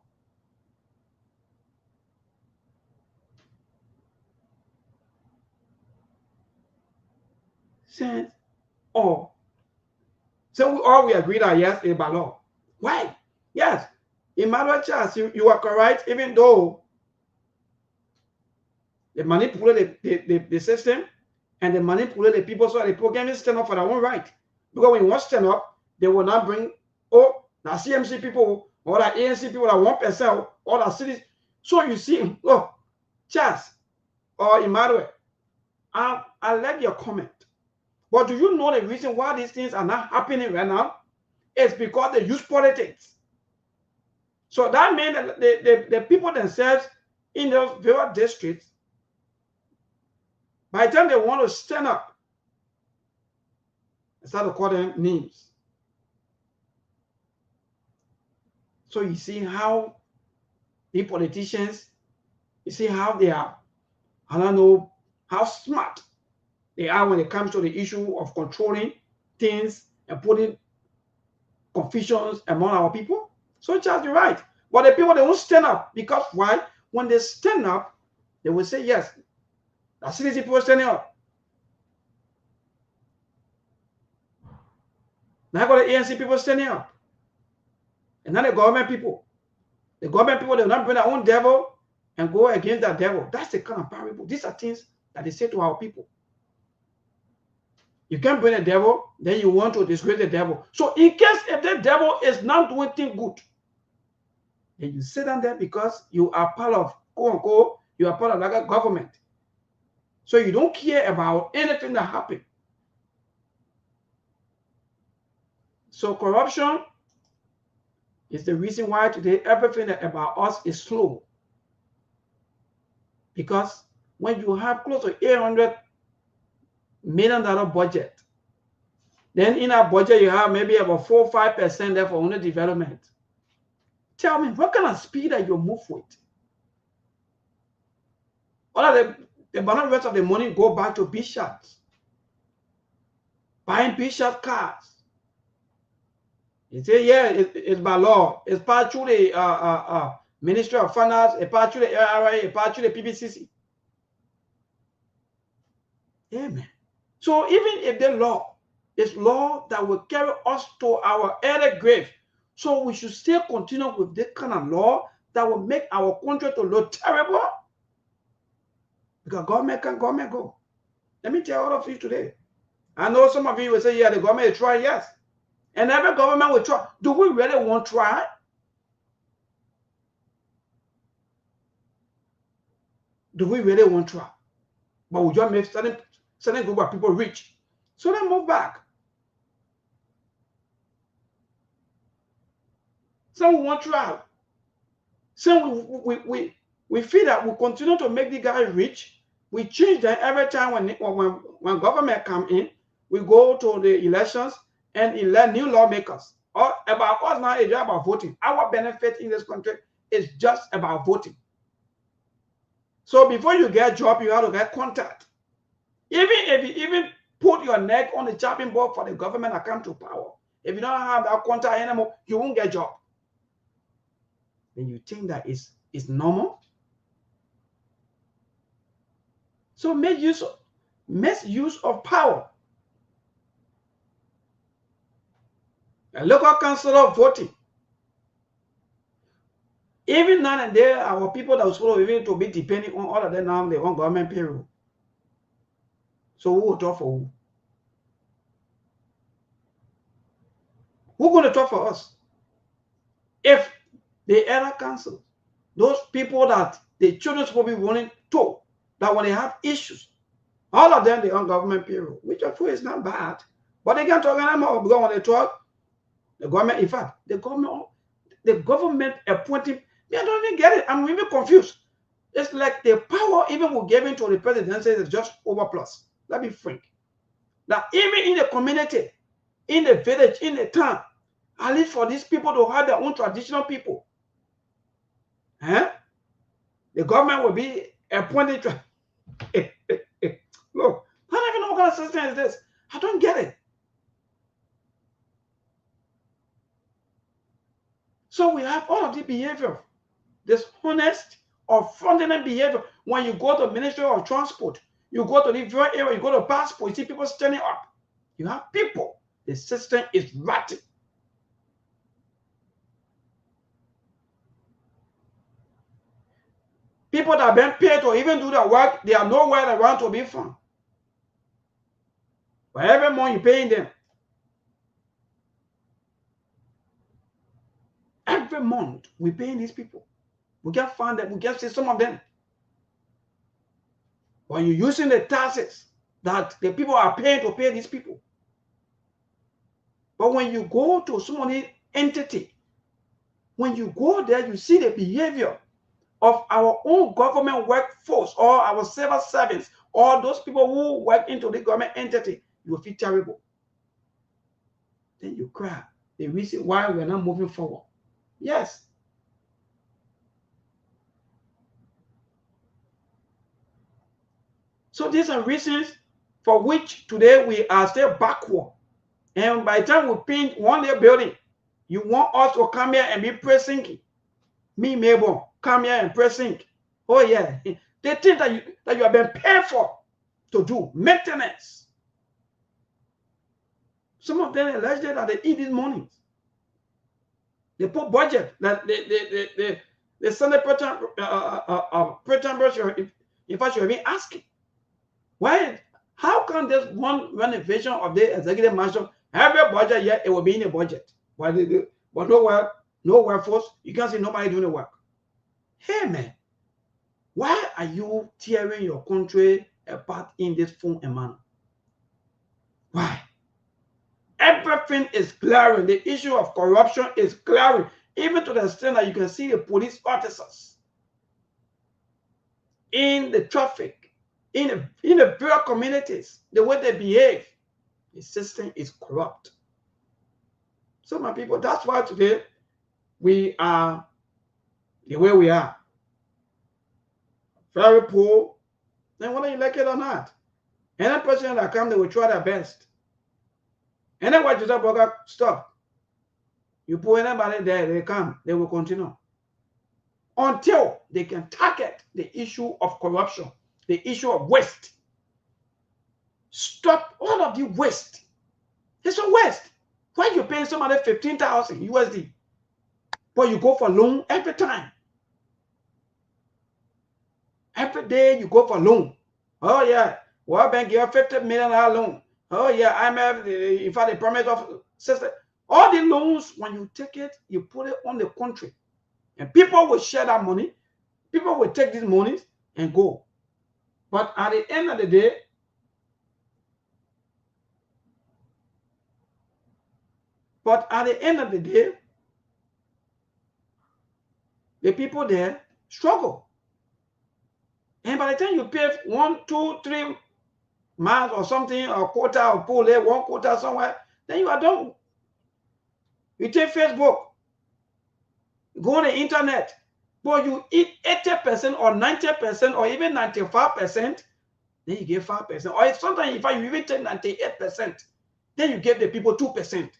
Saying, so we agree that yes, it's by law. Why? Yes, Emmanuel Charles, you are correct, even though they manipulate the system, and they manipulate the people, so that the program stand up for their own right. Because when you want to stand up, they will not bring, the CMC people, or the ANC people, that 1%, or the cities. So you see, Charles or Emmanuel, I like your comment. But do you know the reason why these things are not happening right now? It's because they use politics. So that means that the people themselves in those various districts, by the time they want to stand up, they start to call them names. So you see how the politicians, you see how they are, I don't know how smart they are when it comes to the issue of controlling things and putting confusions among our people. So Charles, you're right. But the people, they won't stand up, because why? When they stand up, they will say, yes, the citizen people standing up. Now I got the ANC people standing up. And now the government people. The government people, they will not bring their own devil and go against that devil. That's the kind of parable. These are things that they say to our people. You can't bring a devil, then you want to disgrace the devil. So in case if the devil is not doing things good, then you sit down there because you are part of, quote unquote, you are part of like a government. So you don't care about anything that happened. So corruption is the reason why today everything about us is slow. Because when you have close to $800 million budget, then in our budget you have maybe about 4 or 5% there for only development. Tell me, what kind of speed that you move with? All of the rest of the money go back to big shots. buying bishop cars. You say, yeah, it's by law. It's part through the Ministry of Finance, a part through the LRA, a part through the PBCC. Amen. So even if the law is law that will carry us to our early grave, so we should still continue with this kind of law that will make our country to look terrible. Because government can go. Let me tell all of you today. I know some of you will say, yeah, the government will try, yes. And every government will try. Do we really want to try? Do we really want to try? But we just make certain group of people rich. So they move back. Some want to try. Some we feel that we continue to make the guy rich. We change them every time when government come in. We go to the elections and elect new lawmakers. Or about us now, it's just about voting. Our benefit in this country is just about voting. So before you get a job, you have to get contact. Even if you even put your neck on the chopping board for the government that come to power, if you don't have that contact anymore, you won't get a job. Then you think that is normal? So make use of power. A local councillor voting. Even now and then, our people that are supposed to be depending on all of them now, they want government payroll. So who will talk for who? Who's going to talk for us? If the other council, those people that the children supposed to be running to, that when they have issues, all of them they on government payroll, which of course is not bad. But they can't talk anymore because when they talk, the government, in fact, the government appointing, I don't even get it. I'm even confused. It's like the power even we're giving to the presidency is just overplus. Let me frank. That even in the community, in the village, in the town, at least for these people to have their own traditional people, the government will be appointed. Look, I don't even know what kind of system is this. I don't get it. So we have all of the behavior, this honest or fraudulent behavior. When you go to the Ministry of Transport, you go to the viewer area, you go to passport, you see people standing up. You have people. The system is rotten. People that have been paid to even do their work, they are nowhere around to be found. But every month you're paying them. Every month we're paying these people. We can't find them. We can't see some of them. When you're using the taxes that the people are paying to pay these people. But when you go to some entity, when you go there, you see the behavior of our own government workforce or our civil servants or those people who work into the government entity, you will feel terrible. Then you cry. The reason why we're not moving forward. Yes. So these are reasons for which today we are still backward. And by the time we paint one day building, you want us to come here and be pressing. Me, Mabel, come here and pressing. Oh yeah. They think that you have been paid for to do maintenance. Some of them alleged that they eat these mornings. They put budget that they send a pretender. In fact, you're even asking, why? How can this one renovation of the executive mansion, every budget yet it will be in a budget? Why they do? But no workforce. You can't see nobody doing the work. Hey man, why are you tearing your country apart in this form and manner? Why? Everything is glaring. The issue of corruption is glaring, even to the extent that you can see the police officers in the traffic, in the poor communities, the way they behave. The system is corrupt. So my people, that's why today we are the way we are. Very poor. Then whether you like it or not, any person that comes, they will try their best And then what you say, stop. You put anybody there, they come, they will continue. Until they can target the issue of corruption, the issue of waste. Stop all of the waste. It's a waste. Why you paying somebody 15,000 USD? But you go for loan every time. Every day you go for loan. Oh yeah, World Bank give $50 million loan. Oh yeah, IMF, in fact, the promise of system. All the loans, when you take it, you put it on the country. And people will share that money. People will take these monies and go. But at the end of the day, the people there struggle. And by the time you pay 1, 2, 3 months or something, or quota, or pull it, 1 quota somewhere, then you are done. You take Facebook, go on the internet, but you eat 80% or 90% or even 95%, then you get 5%. Or sometimes if you even take 98%, then you give the people 2%.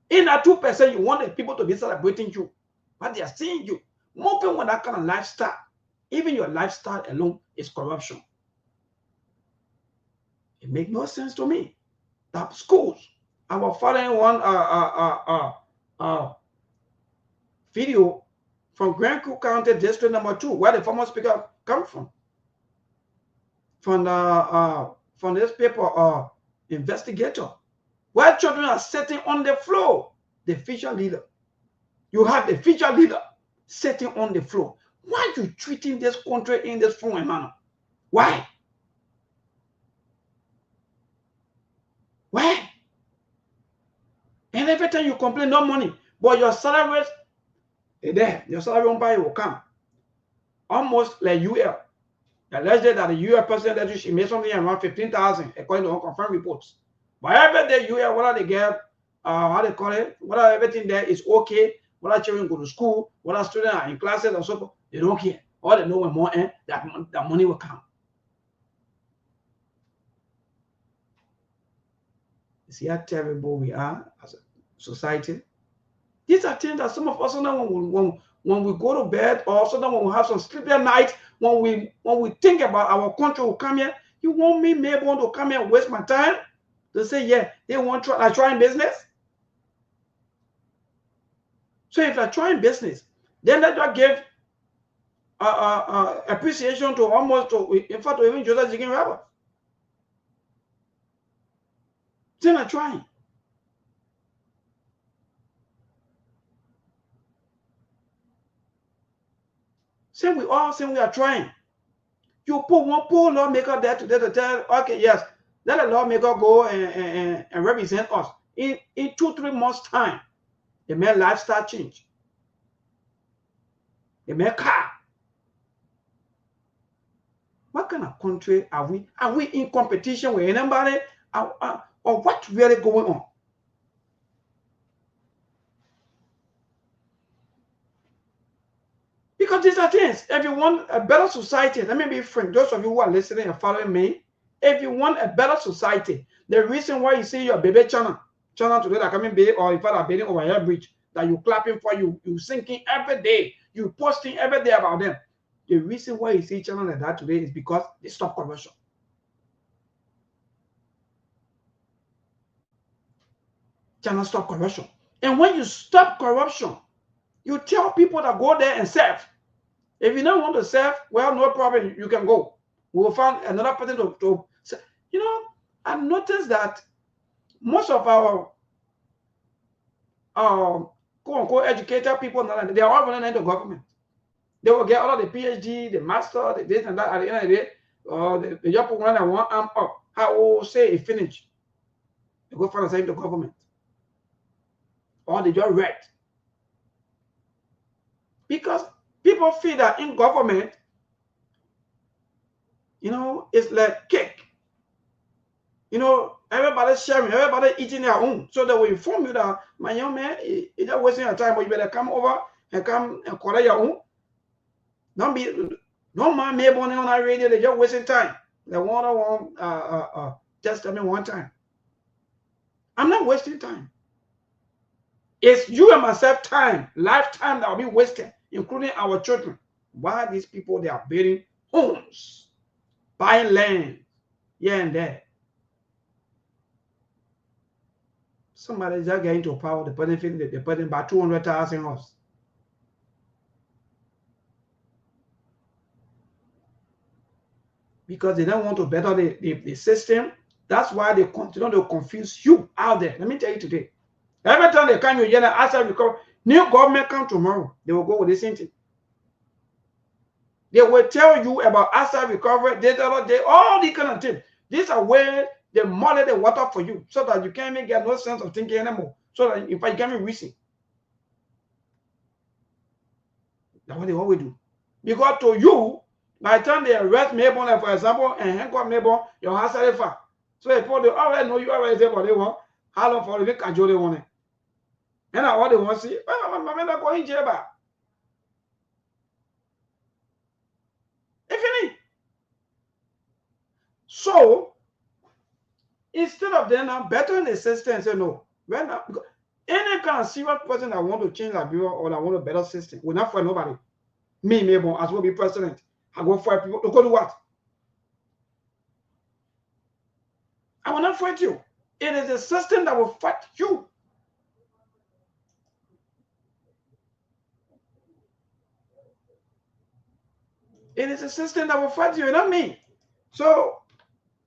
In that 2%, you want the people to be celebrating you, but they are seeing you moving with that kind of lifestyle. Even your lifestyle alone is corruption. It makes no sense to me. That schools, I was following one video from Grand Creek County District Number 2, where the former speaker come from this paper, Investigator, where children are sitting on the floor. The feature leader, you have the feature leader sitting on the floor. Why are you treating this country in this form manner? Why? Why? And every time you complain, no money, but your salary is there. Your salary will come. Almost like UL. Let's say that the UL person that she made something around 15,000 according to unconfirmed reports. But every day UL, whether they get how they call it, whether everything there is okay, whether children go to school, whether students are in classes or so forth, they don't care. All they know when more that money will come. You see how terrible we are as a society. These are things that some of us know when we go to bed, or sometimes when we have some sleepless night, when we think about our country will come here. You want me, maybe want to come here and waste my time to say, yeah, they want to try in business. So if they're trying business, then they just give appreciation to almost, in fact, to even Joseph Jigen Robert. Then they're trying. Say we are trying. You put one poor lawmaker there today to tell, okay, yes, let a lawmaker go and represent us. In 2-3 months' time, they make lifestyle change. They make car. What kind of country are we? Are we in competition with anybody? Or what's really going on? Because these are things. If you want a better society, let me be frank, those of you who are listening and following me, if you want a better society, the reason why you see your baby channel today that coming baby, or in fact are bathing over here bridge, that you clapping for, you singing every day, you posting every day about them. The reason why you see channel like that today is because they stop corruption. Channel stop corruption. And when you stop corruption, you tell people that go there and serve. If you don't want to serve, well, no problem, you can go. We will find another person to you know, I've noticed that most of our quote-unquote educated people, they are all running into government. They will get all of the PhD, the master, the this and that at the end of the day, they just put one arm up. How will say it finished? They go find the government. Or they just read. Because people feel that in government, you know, it's like cake. You know, everybody's sharing, everybody eating their own. So they will inform you that, my young man, you're just wasting your time, but you better come over and come and collect your own. Don't mind me on our radio, they're just wasting time. They want testament one time. I'm not wasting time. It's you and myself time, lifetime that will be wasted, including our children. Why these people, they are building homes, buying land here and there. Somebody just get into power, the benefit that they're putting about 200,000 house. Because they don't want to better the system. That's why they continue to confuse you out there. Let me tell you today. Every time they come, you hear that after because new government come tomorrow, they will go with the same thing. They will tell you about asset recovery, data, all these kind of things. These are where they muddy the water for you so that you can't even get no sense of thinking anymore. So that in fact you can't even reason. That's what they always do. Because to you, by the time they arrest Mabel, for example, and handcuff Mabel, your house is far. So they probably already know you already say what they want, how long for the week they want it. And now what they want to see, I'm not going to jail. So instead of them now bettering the system and say no, we're not, because any kind of serious person that want to change Liberia or that want a better system will not fight nobody. Me, Mabel, as will be president. I go fight people to go to what? I will not fight you. It is a system that will fight you. It is a system that will fight you, not me. So,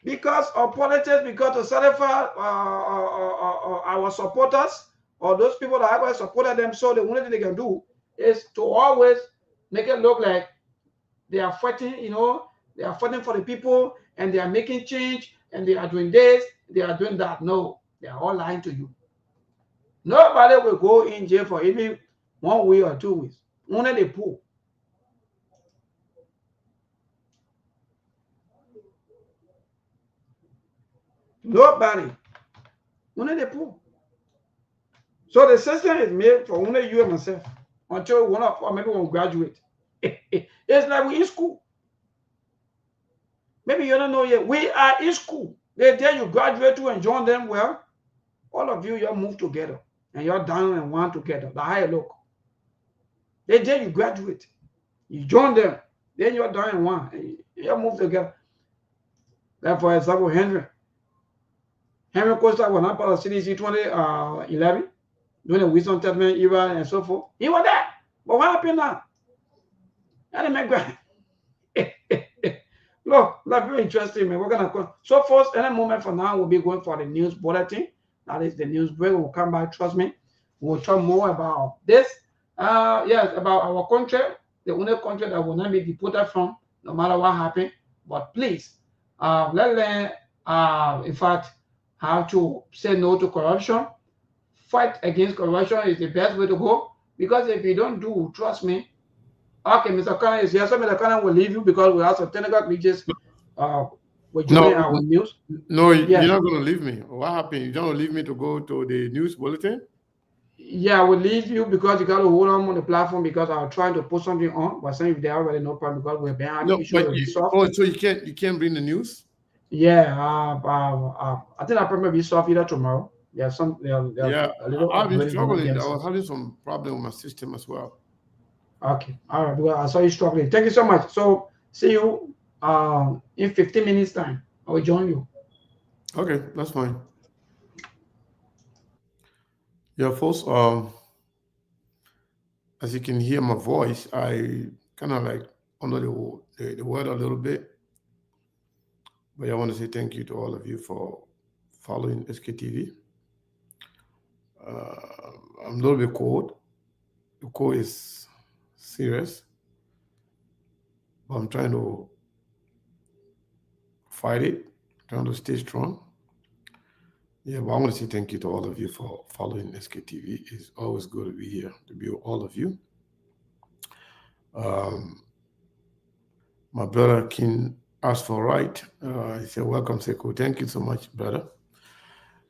because of politics, because to satisfy our supporters or those people that have supported them, so the only thing they can do is to always make it look like they are fighting, they are fighting for the people and they are making change and they are doing this, they are doing that. No, they are all lying to you. Nobody will go in jail for even 1 week or 2 weeks. Only the poor. Nobody. Only the poor. So the system is made for only you and myself until one of or maybe one graduate. It's like we're in school. Maybe you don't know yet. We are in school. They tell you graduate to and join them. Well, all of you, you're moved together and you're down and one together. The higher look. They tell you graduate. You join them. Then you're down and one. You're moved together. Like for example, Henry Costa was not part of CDC 2011 during the Wilson Testament era and so forth. He was there. But what happened now? I didn't make grant. Look, that's very interesting, man. We're gonna so first, any moment from now, we'll be going for the news bulletin. That is the news break. We'll come back. Trust me. We'll talk more about this. Yes, about our country, the only country that will not be deported from, no matter what happened. But please, let's learn. In fact, how to say no to corruption. Fight against corruption is the best way to go. Because if you don't do, trust me. Okay, Mr. Khan is here. So Mr. Khan will leave you because we have some technical glitches. We're joining our news. No, you're not going to leave me. What happened? You don't leave me to go to the news bulletin? Yeah, I will leave you because you got to hold on the platform because I was trying to put something on. But saying if they already no problem because we're behind the issue. So you can't bring the news? Yeah, I think I'll probably be soft either tomorrow. Yeah, I've been struggling. I was having some problem with my system as well. Okay, all right. Well, I saw you struggling. Thank you so much. So see you in 15 minutes time. I will join you. Okay, that's fine. Yeah, folks. As you can hear my voice, I kind of like under the word a little bit. But I want to say thank you to all of you for following SKTV. I'm a little bit cold. The cold is serious, but I'm trying to fight it, trying to stay strong. Yeah, but I want to say thank you to all of you for following SKTV. It's always good to be here, to be with all of you. My brother King asked for right. He said, welcome, Seko. Thank you so much, brother.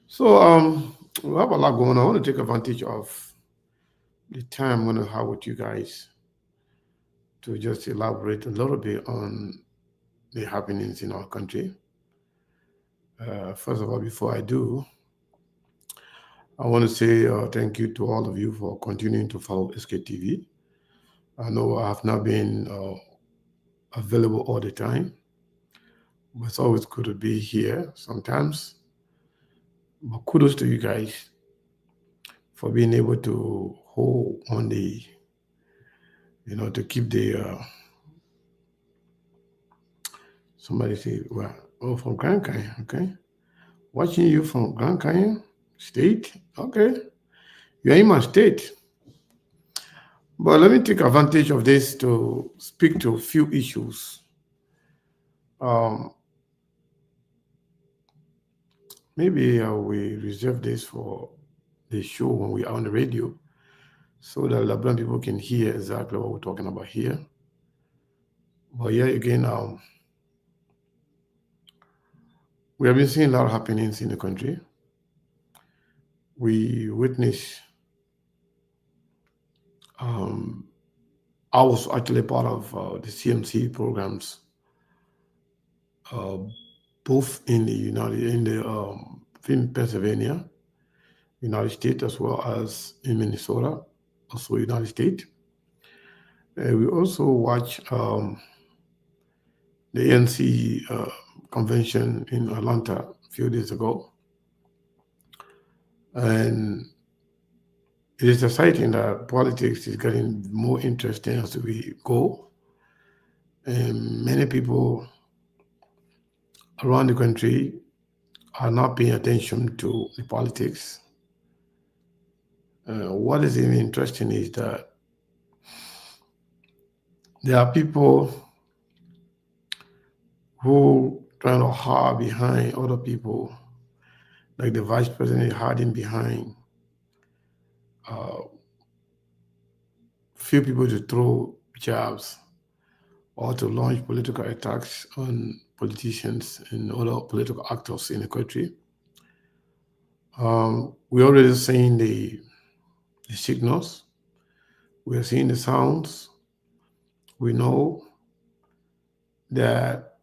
So we have a lot going on. I want to take advantage of the time I'm going to have with you guys to just elaborate a little bit on the happenings in our country. First of all, before I do, I want to say thank you to all of you for continuing to follow Sktv. I know I have not been available all the time, but it's always good to be here sometimes. But kudos to you guys for being able to hold on the, to keep the, somebody say, well, oh, from Grand Canyon, okay. Watching you from Grand Canyon State, okay. You're in my state. But let me take advantage of this to speak to a few issues. Maybe we reserve this for the show when we are on the radio so that Lebanon people can hear exactly what we're talking about here. But yeah, again, we have been seeing a lot of happenings in the country. We witnessed, I was actually part of the CMC programs, both in in Pennsylvania, United States, as well as in Minnesota, also United States. We also watched the ANC convention in Atlanta a few days ago. And it is exciting that politics is getting more interesting as we go. And many people around the country are not paying attention to the politics. What is even interesting is that there are people who trying to hide behind other people, like the vice president hiding behind few people to throw jabs or to launch political attacks on politicians and other political actors in the country. We're already seeing the signals. We're seeing the sounds. We know that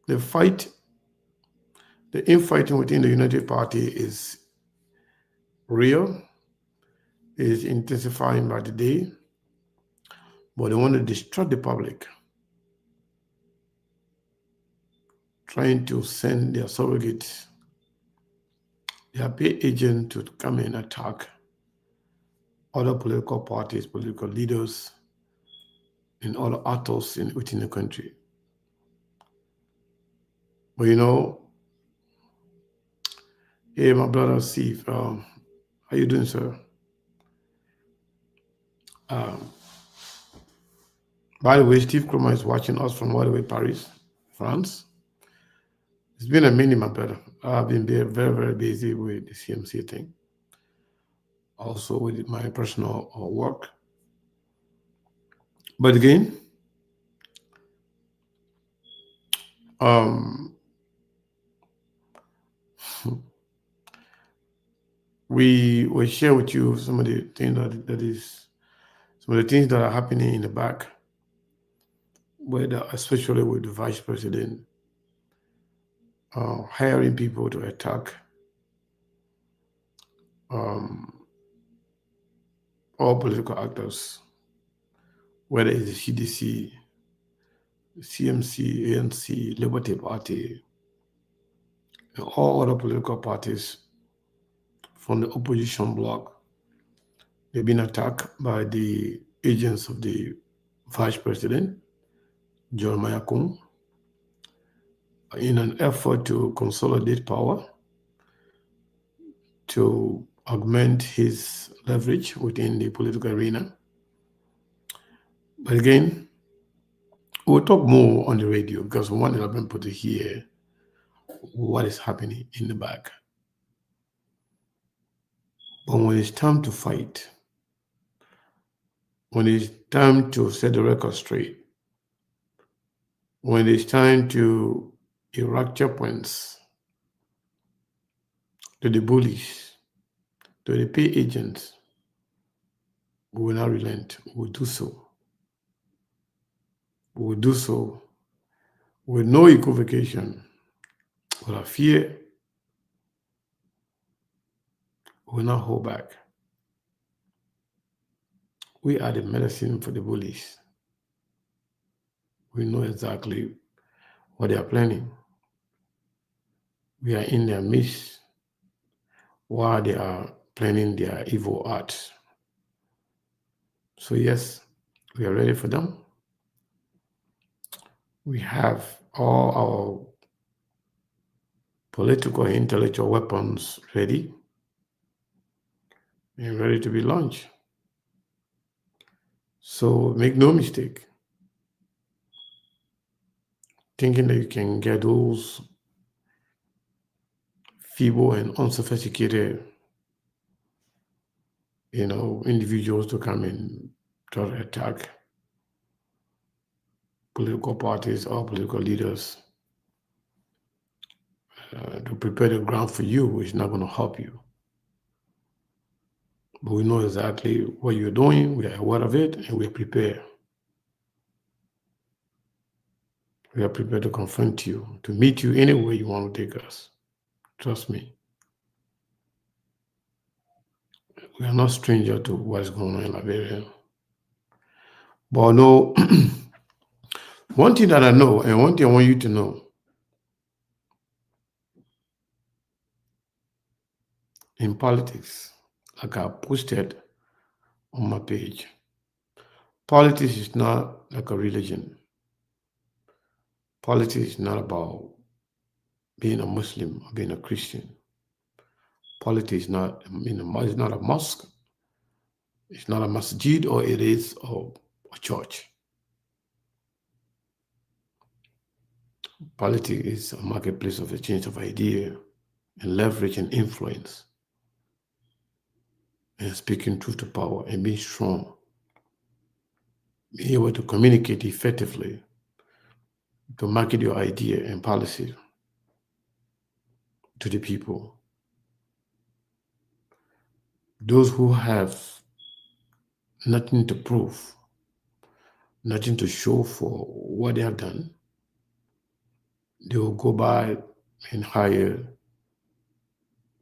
the infighting within the United Party is real, is intensifying by the day, but they want to distract the public, trying to send their surrogates, their paid agents to come and attack other political parties, political leaders, and other actors within the country. But hey, my brother Steve, how you doing, sir? By the way, Steve Kroma is watching us from all the way Paris, France. It's been a minute, my brother. I've been very, very busy with the CMC thing. Also with my personal work. But again, we will share with you some of the things some of the things that are happening in the back, especially with the vice president hiring people to attack all political actors, whether it's the CDC, CMC, ANC, Liberty Party, and all other political parties from the opposition bloc. They've been attacked by the agents of the vice president, Jeremiah Kung, in an effort to consolidate power, to augment his leverage within the political arena. But again, we'll talk more on the radio because we want people to hear what is happening in the back. But when it's time to fight, when it's time to set the record straight, when it's time to erect checkpoints to the bullies, to the pay agents, we will not relent. We will do so. We will do so with no equivocation, without fear, We will not hold back. We are the medicine for the bullies. We know exactly what they are planning. We are in their midst while they are planning their evil arts. So yes, we are ready for them. We have all our political and intellectual weapons ready and ready to be launched. So make no mistake, thinking that you can get those feeble and unsophisticated, individuals to come and try to attack political parties or political leaders to prepare the ground for you is not going to help you. But we know exactly what you're doing, we are aware of it, and we are prepared. We are prepared to confront you, to meet you anywhere you want to take us. Trust me. We are not stranger to what's going on in Liberia. But no, one thing that I know, and one thing I want you to know, in politics, like I posted on my page, politics is not like a religion. Politics is not about being a Muslim or being a Christian. Politics is not, it's not a mosque. It's not a masjid, or it is a church. Politics is a marketplace of exchange of idea and leverage and influence, and speaking truth to power and being strong, being able to communicate effectively, to market your idea and policy to the people. Those who have nothing to prove, nothing to show for what they have done, they will go by and hire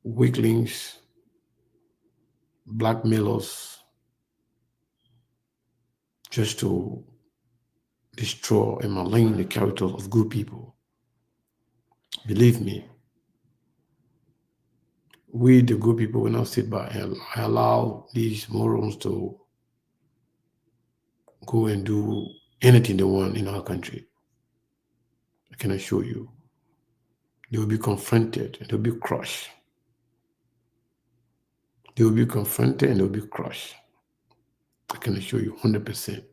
weaklings, blackmailers, just to destroy and malign the character of good people. Believe me, we, the good people, will not sit by and allow these morons to go and do anything they want in our country. I can assure you. They will be confronted and they'll be crushed. They will be confronted and they'll be crushed. I can assure you 100%.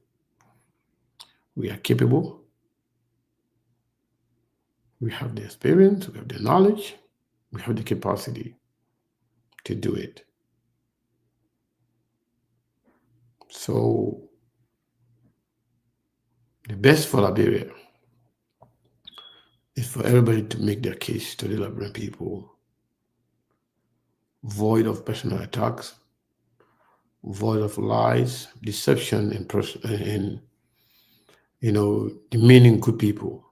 We are capable. We have the experience, we have the knowledge, we have the capacity to do it. So the best for Liberia is for everybody to make their case to the Liberian people, void of personal attacks, void of lies, deception, and demeaning good people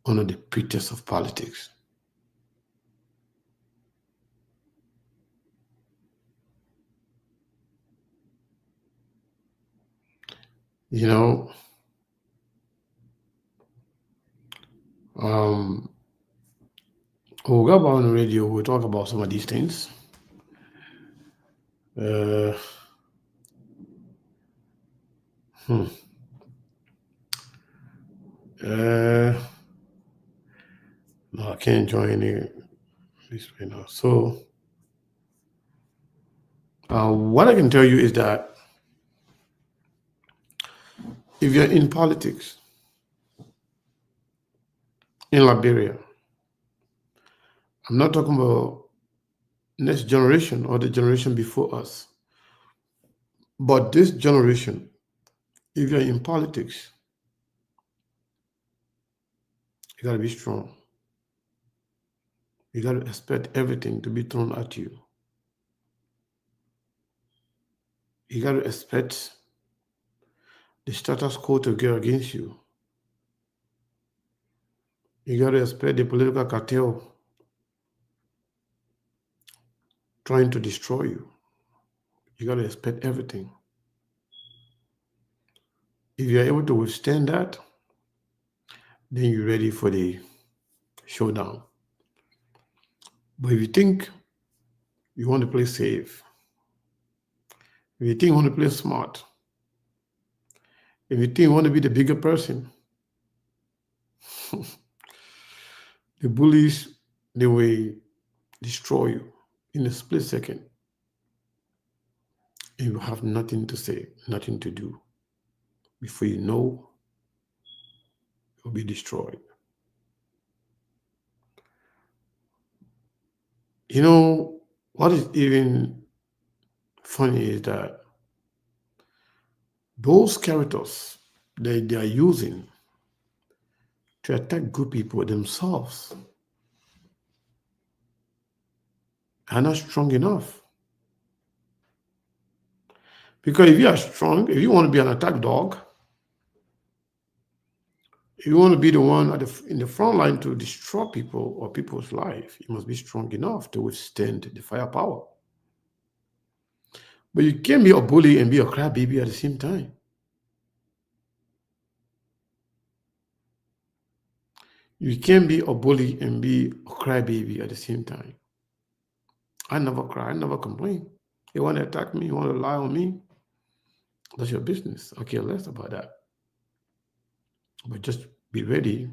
under the pretext of politics. We'll go about on the radio, we'll talk about some of these things. No, I can't join any this right now. So what I can tell you is that if you're in politics in Liberia, I'm not talking about next generation or the generation before us, but this generation, if you're in politics, you got to be strong. You got to expect everything to be thrown at you. You got to expect the status quo to go against you. You got to expect the political cartel trying to destroy you. You got to expect everything. If you're able to withstand that, then you're ready for the showdown. But if you think you want to play safe, if you think you want to play smart, if you think you want to be the bigger person, the bullies, they will destroy you in a split second. And you have nothing to say, nothing to do. Before you know, you'll be destroyed. You know, what is even funny is that those characters that they are using to attack good people themselves are not strong enough. Because if you are strong, if you want to be an attack dog, if you want to be the one in the front line to destroy people or people's life, you must be strong enough to withstand the firepower. But you can't be a bully and be a crybaby at the same time. You can't be a bully and be a crybaby at the same time. I never cry, I never complain. You want to attack me, you want to lie on me, that's your business. I care less about that. But just be ready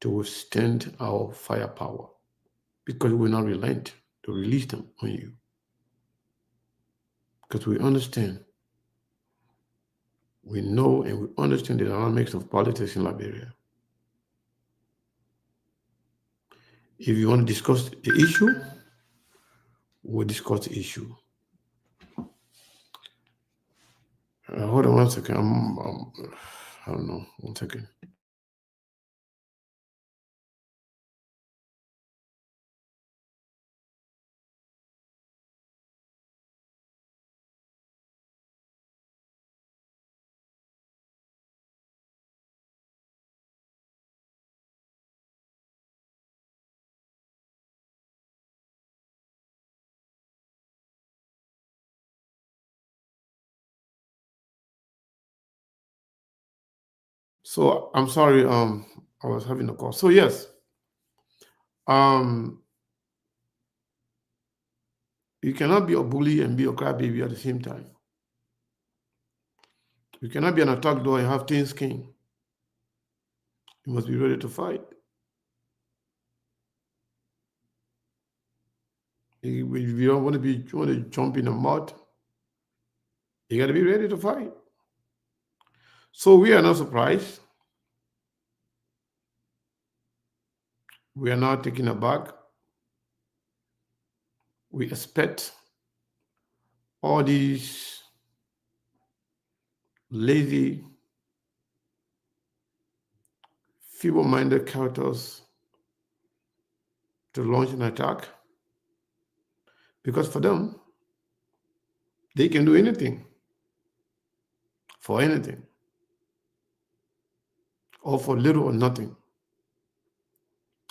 to withstand our firepower, because we will not relent to release them on you. Because we understand, we know and we understand the dynamics of politics in Liberia. If you want to discuss the issue, we'll discuss the issue. Hold on 1 second. I don't know. 1 second. So I'm sorry, I was having a call. So yes, you cannot be a bully and be a crybaby at the same time. You cannot be an attack dog and have thin skin. You must be ready to fight. If you don't want to jump in the mud, you got to be ready to fight. So we are not surprised. We are not taken aback. We expect all these lazy, feeble-minded characters to launch an attack, because for them, they can do anything for anything, or for little or nothing.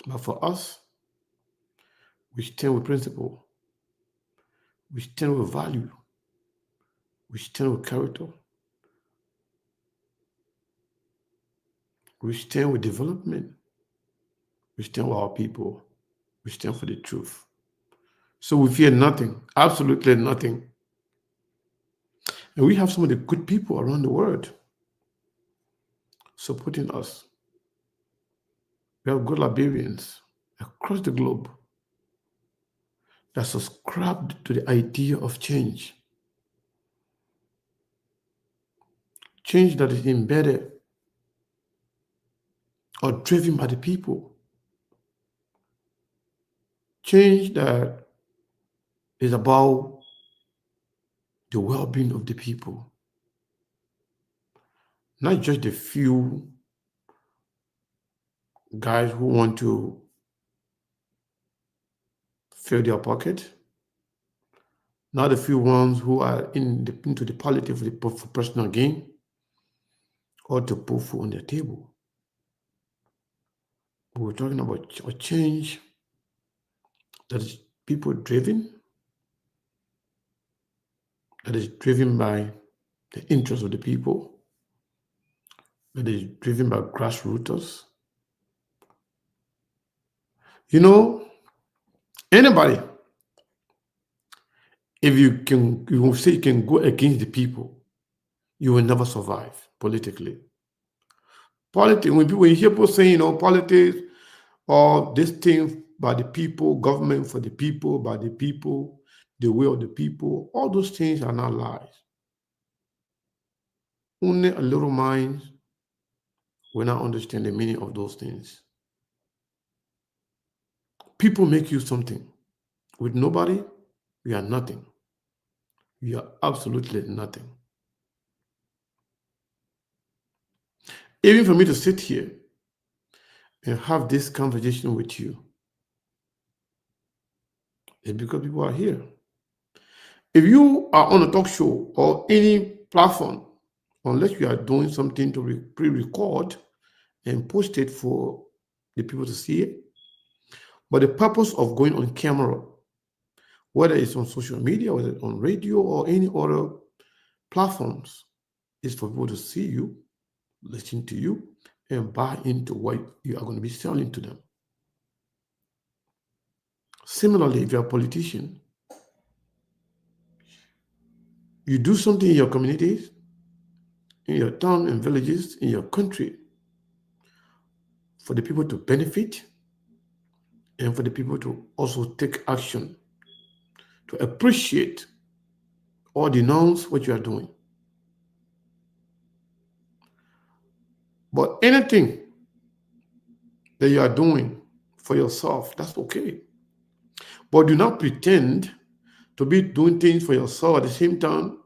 But for us, we stand with principle, we stand with value, we stand with character, we stand with development, we stand with our people, we stand for the truth. So we fear nothing, absolutely nothing. And we have some of the good people around the world supporting us. We have good Liberians across the globe that subscribed to the idea of change. Change that is embedded or driven by the people. Change that is about the well-being of the people. Not just the few guys who want to fill their pocket, not the few ones who are into the politics for personal gain or to put food on their table. We're talking about a change that is people-driven, that is driven by the interest of the people, that is driven by grassroots. You know, anybody, if you will say you can go against the people, you will never survive politically. Politics, when you hear people saying, politics or this thing by the people, government for the people, by the people, the will of the people, all those things are not lies. Only a little mind will not understand the meaning of those things. People make you something. With nobody, you are nothing. You are absolutely nothing. Even for me to sit here and have this conversation with you, it's because people are here. If you are on a talk show or any platform, unless you are doing something to pre-record and post it for the people to see it, but the purpose of going on camera, whether it's on social media, whether it's on radio or any other platforms, is for people to see you, listen to you, and buy into what you are going to be selling to them. Similarly, if you're a politician, you do something in your communities, in your town and villages, in your country, for the people to benefit and for the people to also take action, to appreciate or denounce what you are doing. But anything that you are doing for yourself, that's okay. But do not pretend to be doing things for yourself at the same time,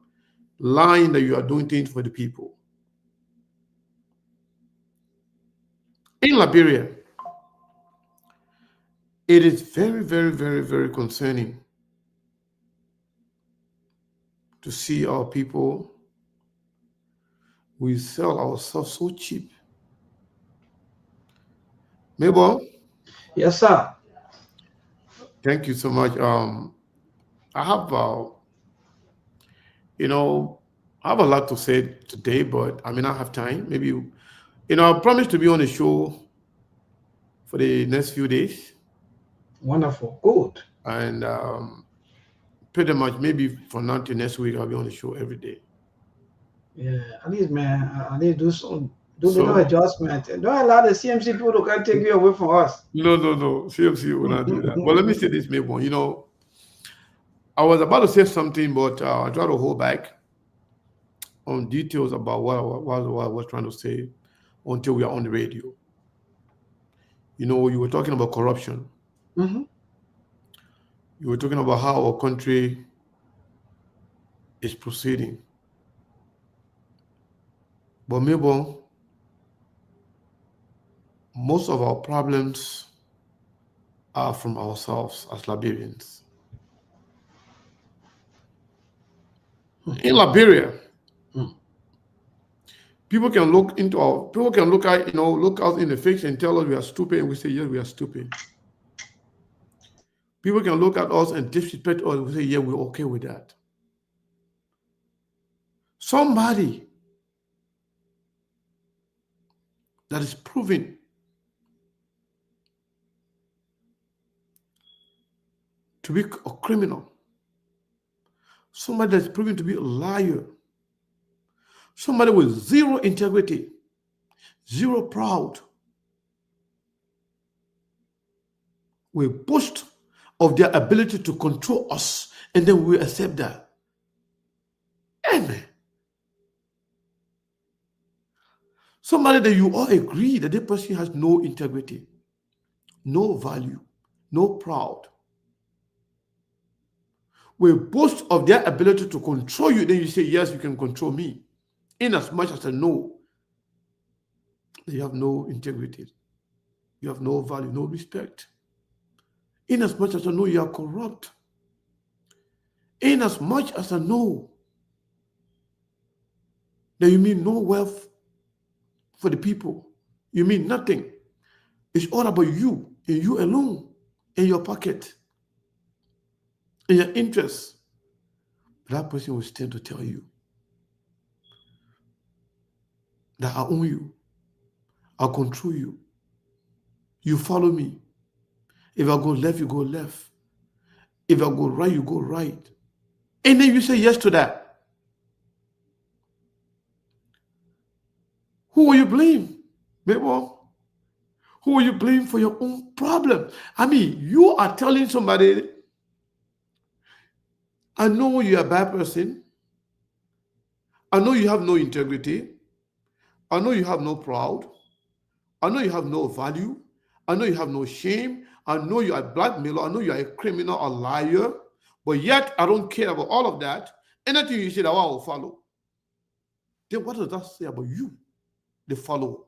lying that you are doing things for the people. In Liberia, it is very, very, very, very concerning to see our people. We sell ourselves so cheap. Mabel? Yes, sir. Thank you so much. I have, I have a lot to say today, but I may not have time. Maybe, I promise to be on the show for the next few days. Wonderful. Good. And pretty much maybe from now to next week, I'll be on the show every day. Yeah, at least, man, I need to do little adjustment. Don't allow the CMC people to come take you away from us. No. CMC will not do that. But let me say this, maybe I was about to say something, but I try to hold back on details about what I was trying to say until we are on the radio. You were talking about corruption. Mm-hmm. You were talking about how our country is proceeding. But maybe most of our problems are from ourselves as Liberians. In Liberia, people can look us in the face and tell us we are stupid, and we say, yes, we are stupid. People can look at us and disrespect us, and we say, yeah, we're okay with that. Somebody that is proven to be a criminal, somebody that's proven to be a liar, somebody with zero integrity, zero proud, will boast of their ability to control us, and then we accept that. Amen. Somebody that you all agree that that person has no integrity, no value, no proud, will boast of their ability to control you, then you say, yes, you can control me. In as much as I know that you have no integrity, you have no value, no respect. In as much as I know you are corrupt, in as much as I know that you mean no wealth for the people, you mean nothing. It's all about you and you alone, in your pocket, in your interests. that person will stand to tell you that I own you, I'll control you. You follow me. If I go left, you go left. If I go right, you go right. And then you say yes to that. Who will you blame? Maybe who will you blame for your own problem? I mean, you are telling somebody, I know you're a bad person. I know you have no integrity. I know you have no pride. I know you have no value. I know you have no shame. I know you are a blackmailer. I know you are a criminal, a liar. But yet, I don't care about all of that. Anything you say that I will follow. Then what does that say about you, the follower?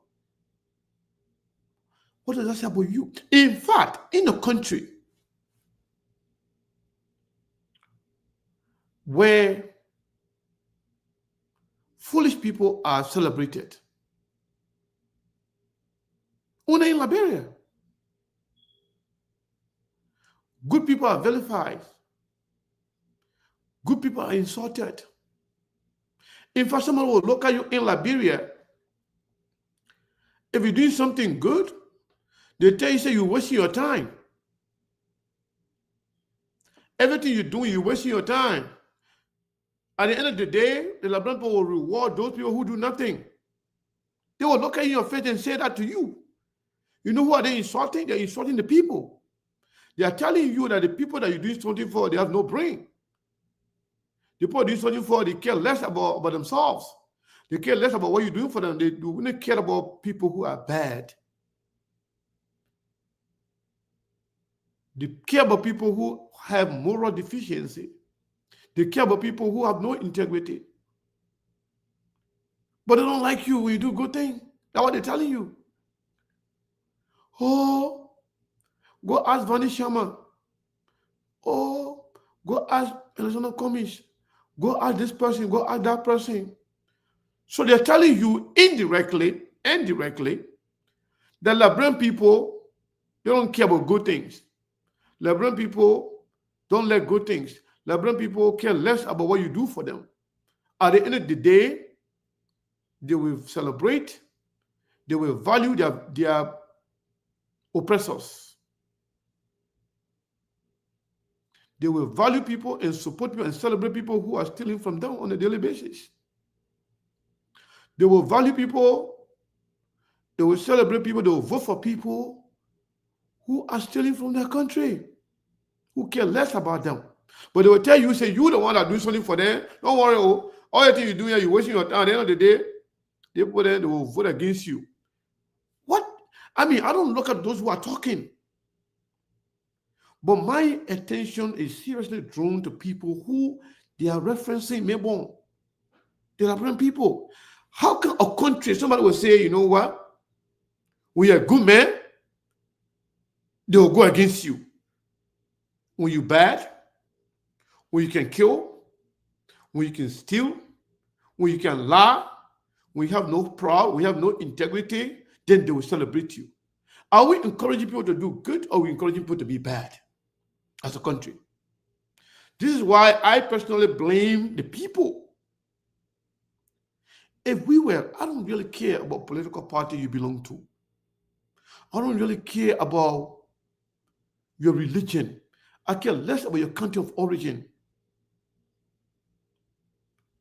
What does that say about you? In fact, in a country where foolish people are celebrated, only in Liberia, good people are vilified. Good people are insulted. In fact, someone will look at you in Liberia. If you're doing something good, they tell you, say you're wasting your time. Everything you're doing, you're wasting your time. At the end of the day, the Liberian people will reward those people who do nothing. They will look at you in your face and say that to you. You know who are they insulting? They're insulting the people. They are telling you that the people that you're doing something for, they have no brain. The people doing something for, they care less about themselves. They care less about what you're doing for them. They don't care about people who are bad. They care about people who have moral deficiency. They care about people who have no integrity. But they don't like you when you do good things. That's what they're telling you. Oh, go ask Vani Sharma. Oh, go ask Alexander Comish. Go ask this person, go ask that person. So they're telling you indirectly, that Liberian people, they don't care about good things. Liberian people don't like good things. Liberian people care less about what you do for them. At the end of the day, they will celebrate, they will value their oppressors. They will value people and support people and celebrate people who are stealing from them on a daily basis. They will value people, they will celebrate people, they will vote for people who are stealing from their country, who care less about them. But they will tell you, say, you're the one that do something for them. Don't worry, all the things you do here, you're wasting your time. At the end of the day, they will vote against you. What? I mean, I don't look at those who are talking. But my attention is seriously drawn to people who they are referencing Mebon. They are different people. How can a country, somebody will say, you know what? We are good men. They will go against you. When you're bad, when you can kill, when you can steal, when you can lie, when you have no pride, when you have no integrity, then they will celebrate you. Are we encouraging people to do good, or are we encouraging people to be bad as a country? This is why I personally blame the people. If we were, I don't really care about political party you belong to. I don't really care about your religion. I care less about your country of origin.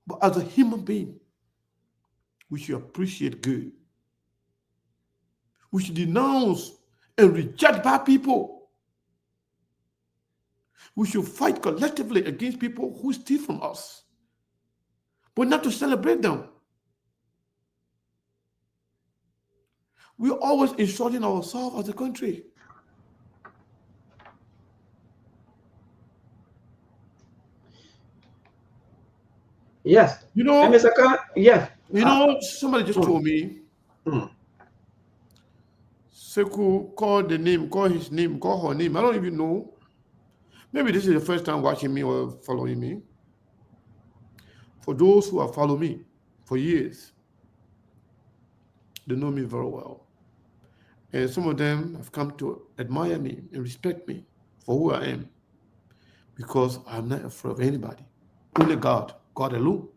But as a human being, we should appreciate good. We should denounce and reject bad people. We should fight collectively against people who steal from us, but not to celebrate them. We're always insulting ourselves as a country. Yes. You know, Mr. Khan, yes. Somebody just told me, Seku, call his name, call her name. I don't even know. Maybe this is the first time watching me or following me. For those who have followed me for years, they know me very well. And some of them have come to admire me and respect me for who I am, because I'm not afraid of anybody. Only God, God alone.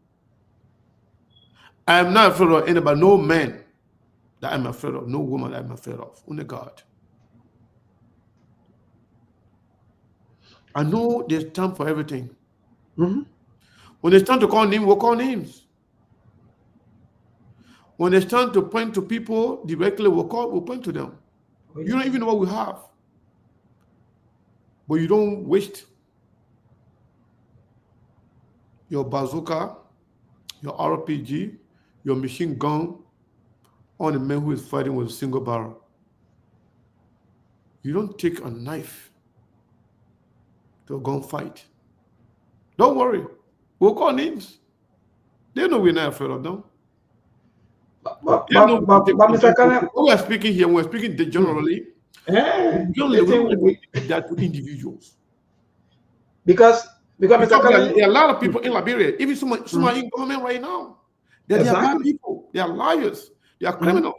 I am not afraid of anybody, no man that I'm afraid of, no woman that I'm afraid of. Only God. I know there's time for everything. Mm-hmm. When it's time to call names, we'll call names. When it's time to point to people directly, we'll point to them. Oh, You don't even know what we have. But you don't waste your bazooka, your RPG, your machine gun on a man who is fighting with a single barrel. You don't take a knife to a gunfight. Don't worry. We'll call names. They know we're not afraid of them. But Mr. Kana, we are speaking here, we're speaking generally. We don't that to individuals. Because Mr. Kana, there are a lot of people in Liberia, even some are in government right now. They are bad people, they are liars, they are criminals.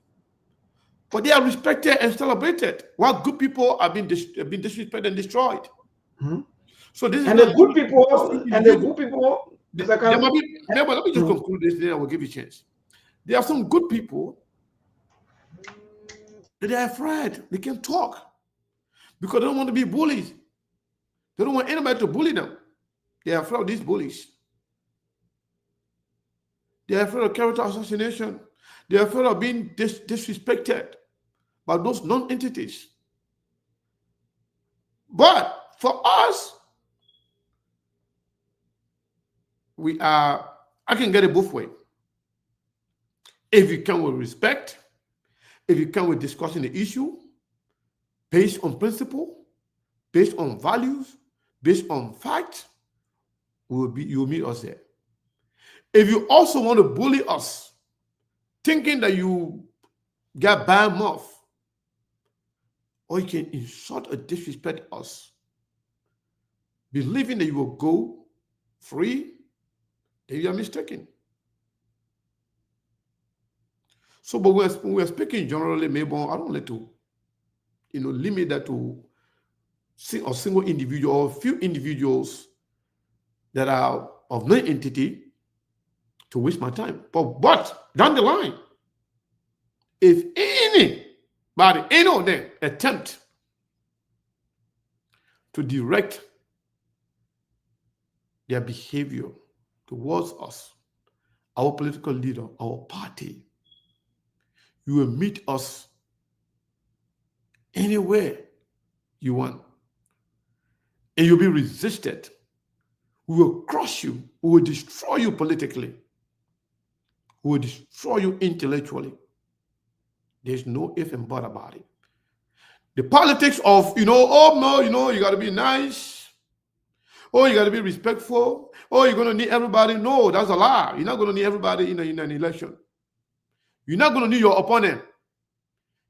But they are respected and celebrated, while good people have been disrespected and destroyed. So this is the good people, let me just conclude this, then I will give you a chance. There are some good people that they are afraid. They can't talk because they don't want to be bullied. They don't want anybody to bully them. They are afraid of these bullies. They are afraid of character assassination. They are afraid of being disrespected by those non-entities. But for us, I can get it both ways. If you come with respect, if you come with discussing the issue based on principle, based on values, based on facts, you'll meet us there. If you also want to bully us, thinking that you get bad mouth, or you can insult or disrespect us, believing that you will go free, then you are mistaken. So, but when we're speaking generally, maybe I don't like to, limit that to a single individual or a few individuals that are of no entity to waste my time. But down the line, if any of them attempt to direct their behavior towards us, our political leader, our party, you will meet us anywhere you want. And you'll be resisted. We will crush you. We will destroy you politically. We will destroy you intellectually. There's no if and but about it. The politics of, you got to be nice. Oh, you got to be respectful. Oh, you're going to need everybody. No, that's a lie. You're not going to need everybody in an election. You're not going to need your opponent.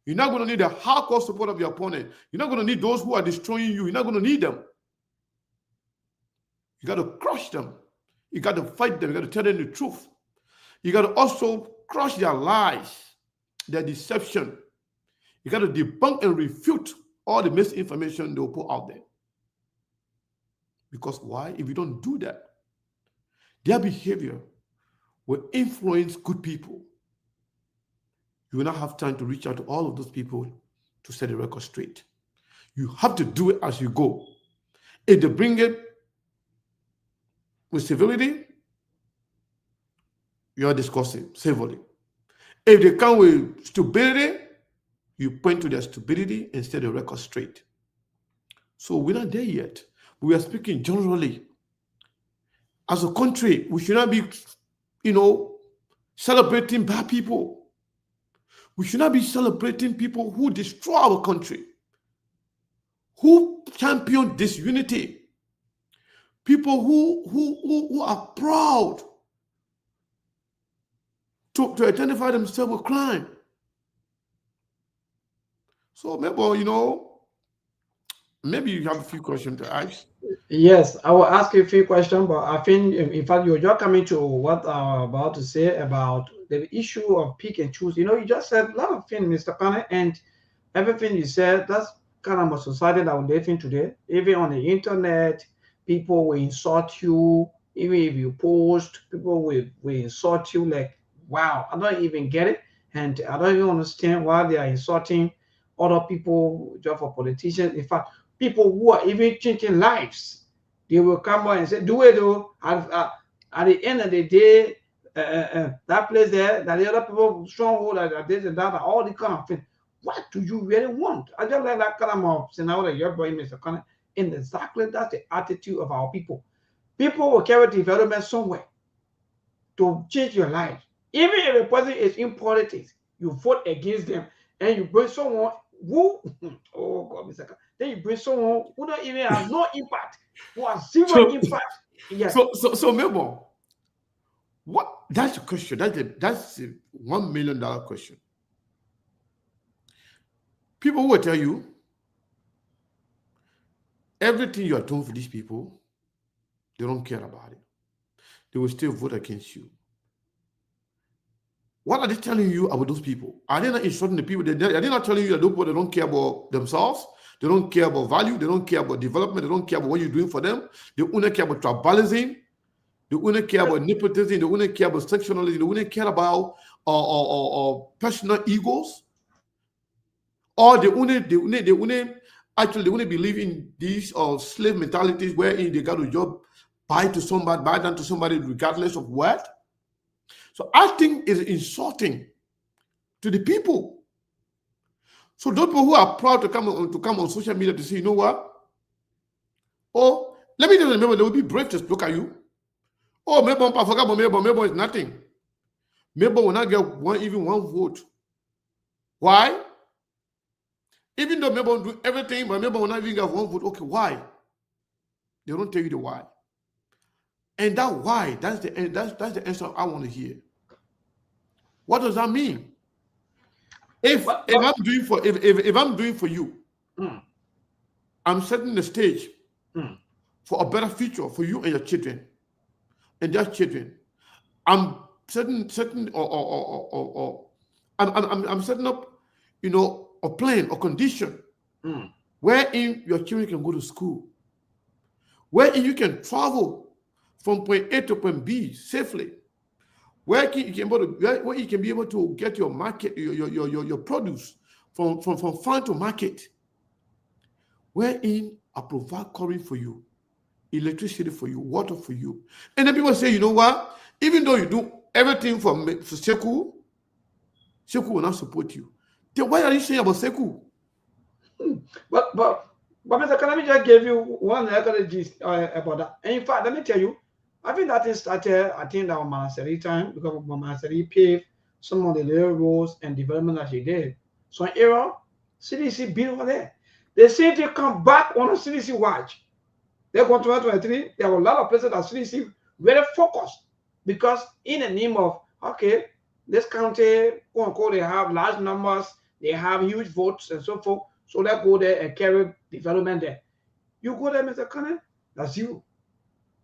You're not going to need the hardcore support of your opponent. You're not going to need those who are destroying you. You're not going to need them. You got to crush them. You got to fight them. You got to tell them the truth. You got to also crush their lies, their deception. You got to debunk and refute all the misinformation they'll put out there. Because why? If you don't do that, their behavior will influence good people. You will not have time to reach out to all of those people to set the record straight. You have to do it as you go. If they bring it with civility, you are discussing civilly. If they come with stupidity, you point to their stupidity and set the record straight. So we're not there yet. We are speaking generally. As a country, we should not be, celebrating bad people. We should not be celebrating people who destroy our country, who champion disunity, people who are proud to identify themselves with crime. So maybe you have a few questions to ask. Yes, I will ask you a few questions, but I think, in fact, you're just coming to what I'm about to say about the issue of pick and choose. You just said a lot of things, Mr. Pane, and everything you said, that's kind of a society that we live in today. Even on the internet, people will insult you. Even if you post, people will insult you like, wow, I don't even get it. And I don't even understand why they are insulting other people just for politicians. In fact, people who are even changing lives, they will come out and say, do it though. At the end of the day, that place there, that the other people stronghold, that this and that, all the kind of thing. What do you really want? I just like that kind of scenario that you're bringing, Mr. Connor. And exactly that's the attitude of our people. People will carry development somewhere to change your life. Even if a person is in politics, you vote against them and you bring someone who, oh God, Mr. Connor, then you bring someone who don't even have no impact, who has zero impact. Yes. So Melbourne, what? That's a question. That's a $1 million question. People will tell you everything you are doing for these people, they don't care about it. They will still vote against you. What are they telling you about those people? Are they not insulting the people? Are they not telling you that those people, they don't care about themselves? They don't care about value. They don't care about development. They don't care about what you're doing for them. They only care about tribalism. They only care about nepotism. They only care about sectionalism. They only care about personal egos. Or they only believe in these slave mentalities wherein they got a job, buy down to somebody regardless of what. So I think it's insulting to the people. So those people who are proud to come on social media to say, you know what? Oh, let me just remember, they will be brave to look at you. Oh, maybe I forgot about Mabel is nothing. Mabel will not get even one vote. Why? Even though Mabel will do everything, but Mabel will not even get one vote. Okay, why? They don't tell you the why. And that why, that's the answer I want to hear. What does that mean? If I'm doing for you, I'm setting the stage for a better future for you and your children and their children. I'm setting I'm setting up, a plan, a condition wherein your children can go to school, wherein you can travel from point A to point B safely, where you can be able to get your market, your produce from farm to market, wherein I provide current for you, electricity for you, water for you. And then people say, you know what? Even though you do everything for Sekou will not support you. Then why are you saying about Sekou? But Mr. Can I just give you one gist about that? And in fact, let me tell you, I think that is started, I think that was Manaseri time, because Manaseri paved some of the railroads and development that she did. So in era, CDC built over there. They say they come back on a CDC watch. They go to 2023, there were a lot of places that CDC very focused, because in the name of, okay, this county, quote unquote, they have large numbers, they have huge votes and so forth. So let's go there and carry development there. You go there, Mr. Connor, that's you.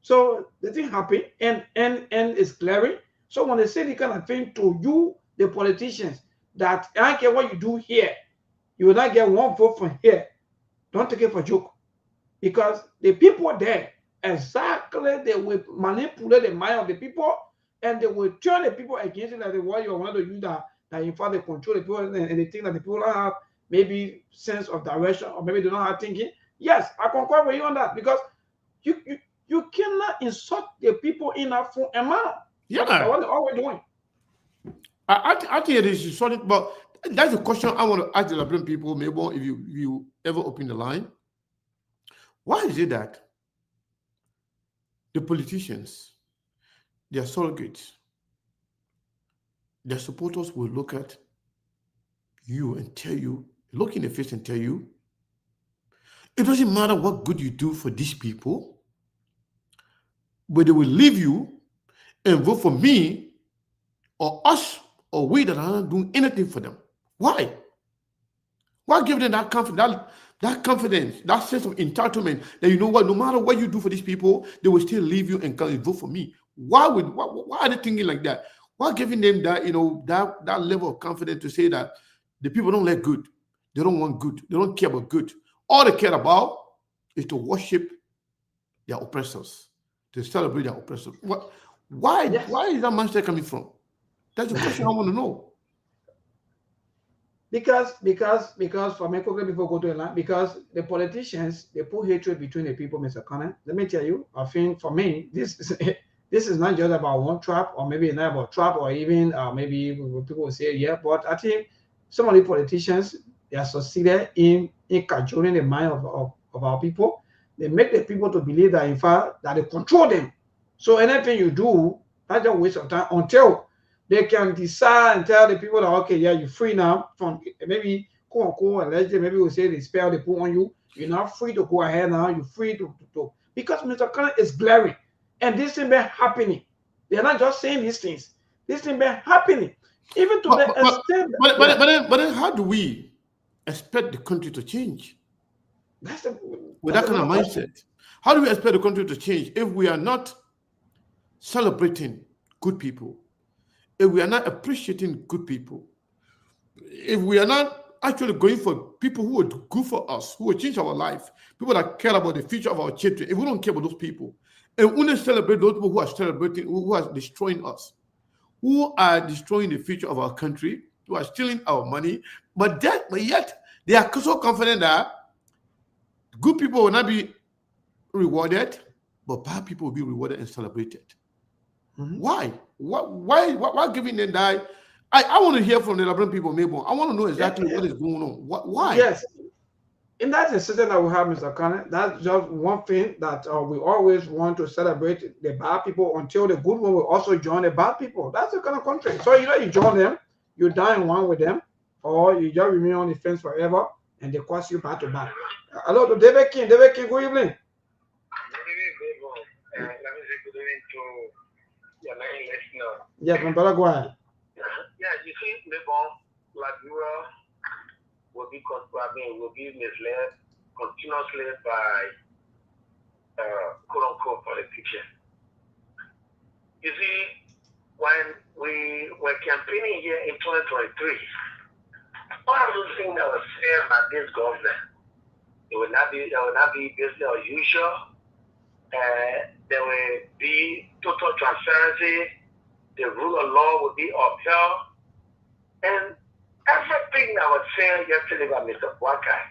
So the thing happened, and it's glaring. So when they say the kind of thing to you, the politicians, that I don't care what you do here, you will not get one vote from here. Don't take it for a joke. Because the people there, exactly, they will manipulate the mind of the people, and they will turn the people against it, like the way you want to use that in fact they control the people, and they think that the people don't have maybe sense of direction, or maybe they don't have thinking. Yes, I concur with you on that, because you cannot insult the people in that form and manner. Yeah. That's what they're always doing. I think it is insulting, but that's a question I want to ask the Liberian people, maybe if you ever open the line. Why is it that the politicians, their surrogates, their supporters will look at you and tell you, look in the face and tell you, it doesn't matter what good you do for these people, but they will leave you and vote for me or us or we that are not doing anything for them. Why? Why give them that confidence, that sense of entitlement that, you know what, no matter what you do for these people, they will still leave you and vote for me? Why are they thinking like that? Why giving them that, that level of confidence to say that the people don't like good, they don't want good, they don't care about good. All they care about is to worship their oppressors. to celebrate their oppressor. Why is that mindset coming from? That's the question I want to know. Because for me, quickly before go to the line, because the politicians, they put hatred between the people, Mr. Connor. Let me tell you, I think for me, this is not just about one tribe, or maybe not about tribe, or even maybe people will say, yeah, but I think some of the politicians, they are succeeded in cajoling the mind of our people. They make the people to believe that, in fact, that they control them. So anything you do, that's just a waste of time until they can decide and tell the people that, okay, yeah, you're free now from maybe quote unquote, allegedly, maybe we'll say the spell they put on you. You're not free to go ahead now. You're free to because Mr. Connor is glaring. And this thing been happening. They're not just saying these things. This thing been happening. Even to the extent but then how do we expect the country to change? With that kind of mindset. How do we expect the country to change if we are not celebrating good people? If we are not appreciating good people, if we are not actually going for people who are good for us, who will change our life, people that care about the future of our children, if we don't care about those people, and we only celebrate those people who are celebrating, who are destroying us, who are destroying the future of our country, who are stealing our money, but yet they are so confident that good people will not be rewarded, but bad people will be rewarded and celebrated. Mm-hmm. Why giving them that? I want to hear from the Liberian people, maybe. I want to know exactly what is going on. Why? Yes. In that decision that we have, Mr. Connor, that's just one thing that we always want to celebrate the bad people until the good one will also join the bad people. That's the kind of country. So either you join them, you die in one with them, or you just remain on the fence forever and they cross you back to back. Hello to David King. David King, good evening. Yes, my brother, go ahead. Yeah, you see, Liberia will be misled continuously by quote unquote politicians. You see, when we were campaigning here in 2023, one of those things that was said by this government, it will not be business as usual. There will be total transparency. The rule of law will be upheld. And everything that was said yesterday by Mr. Bwakai,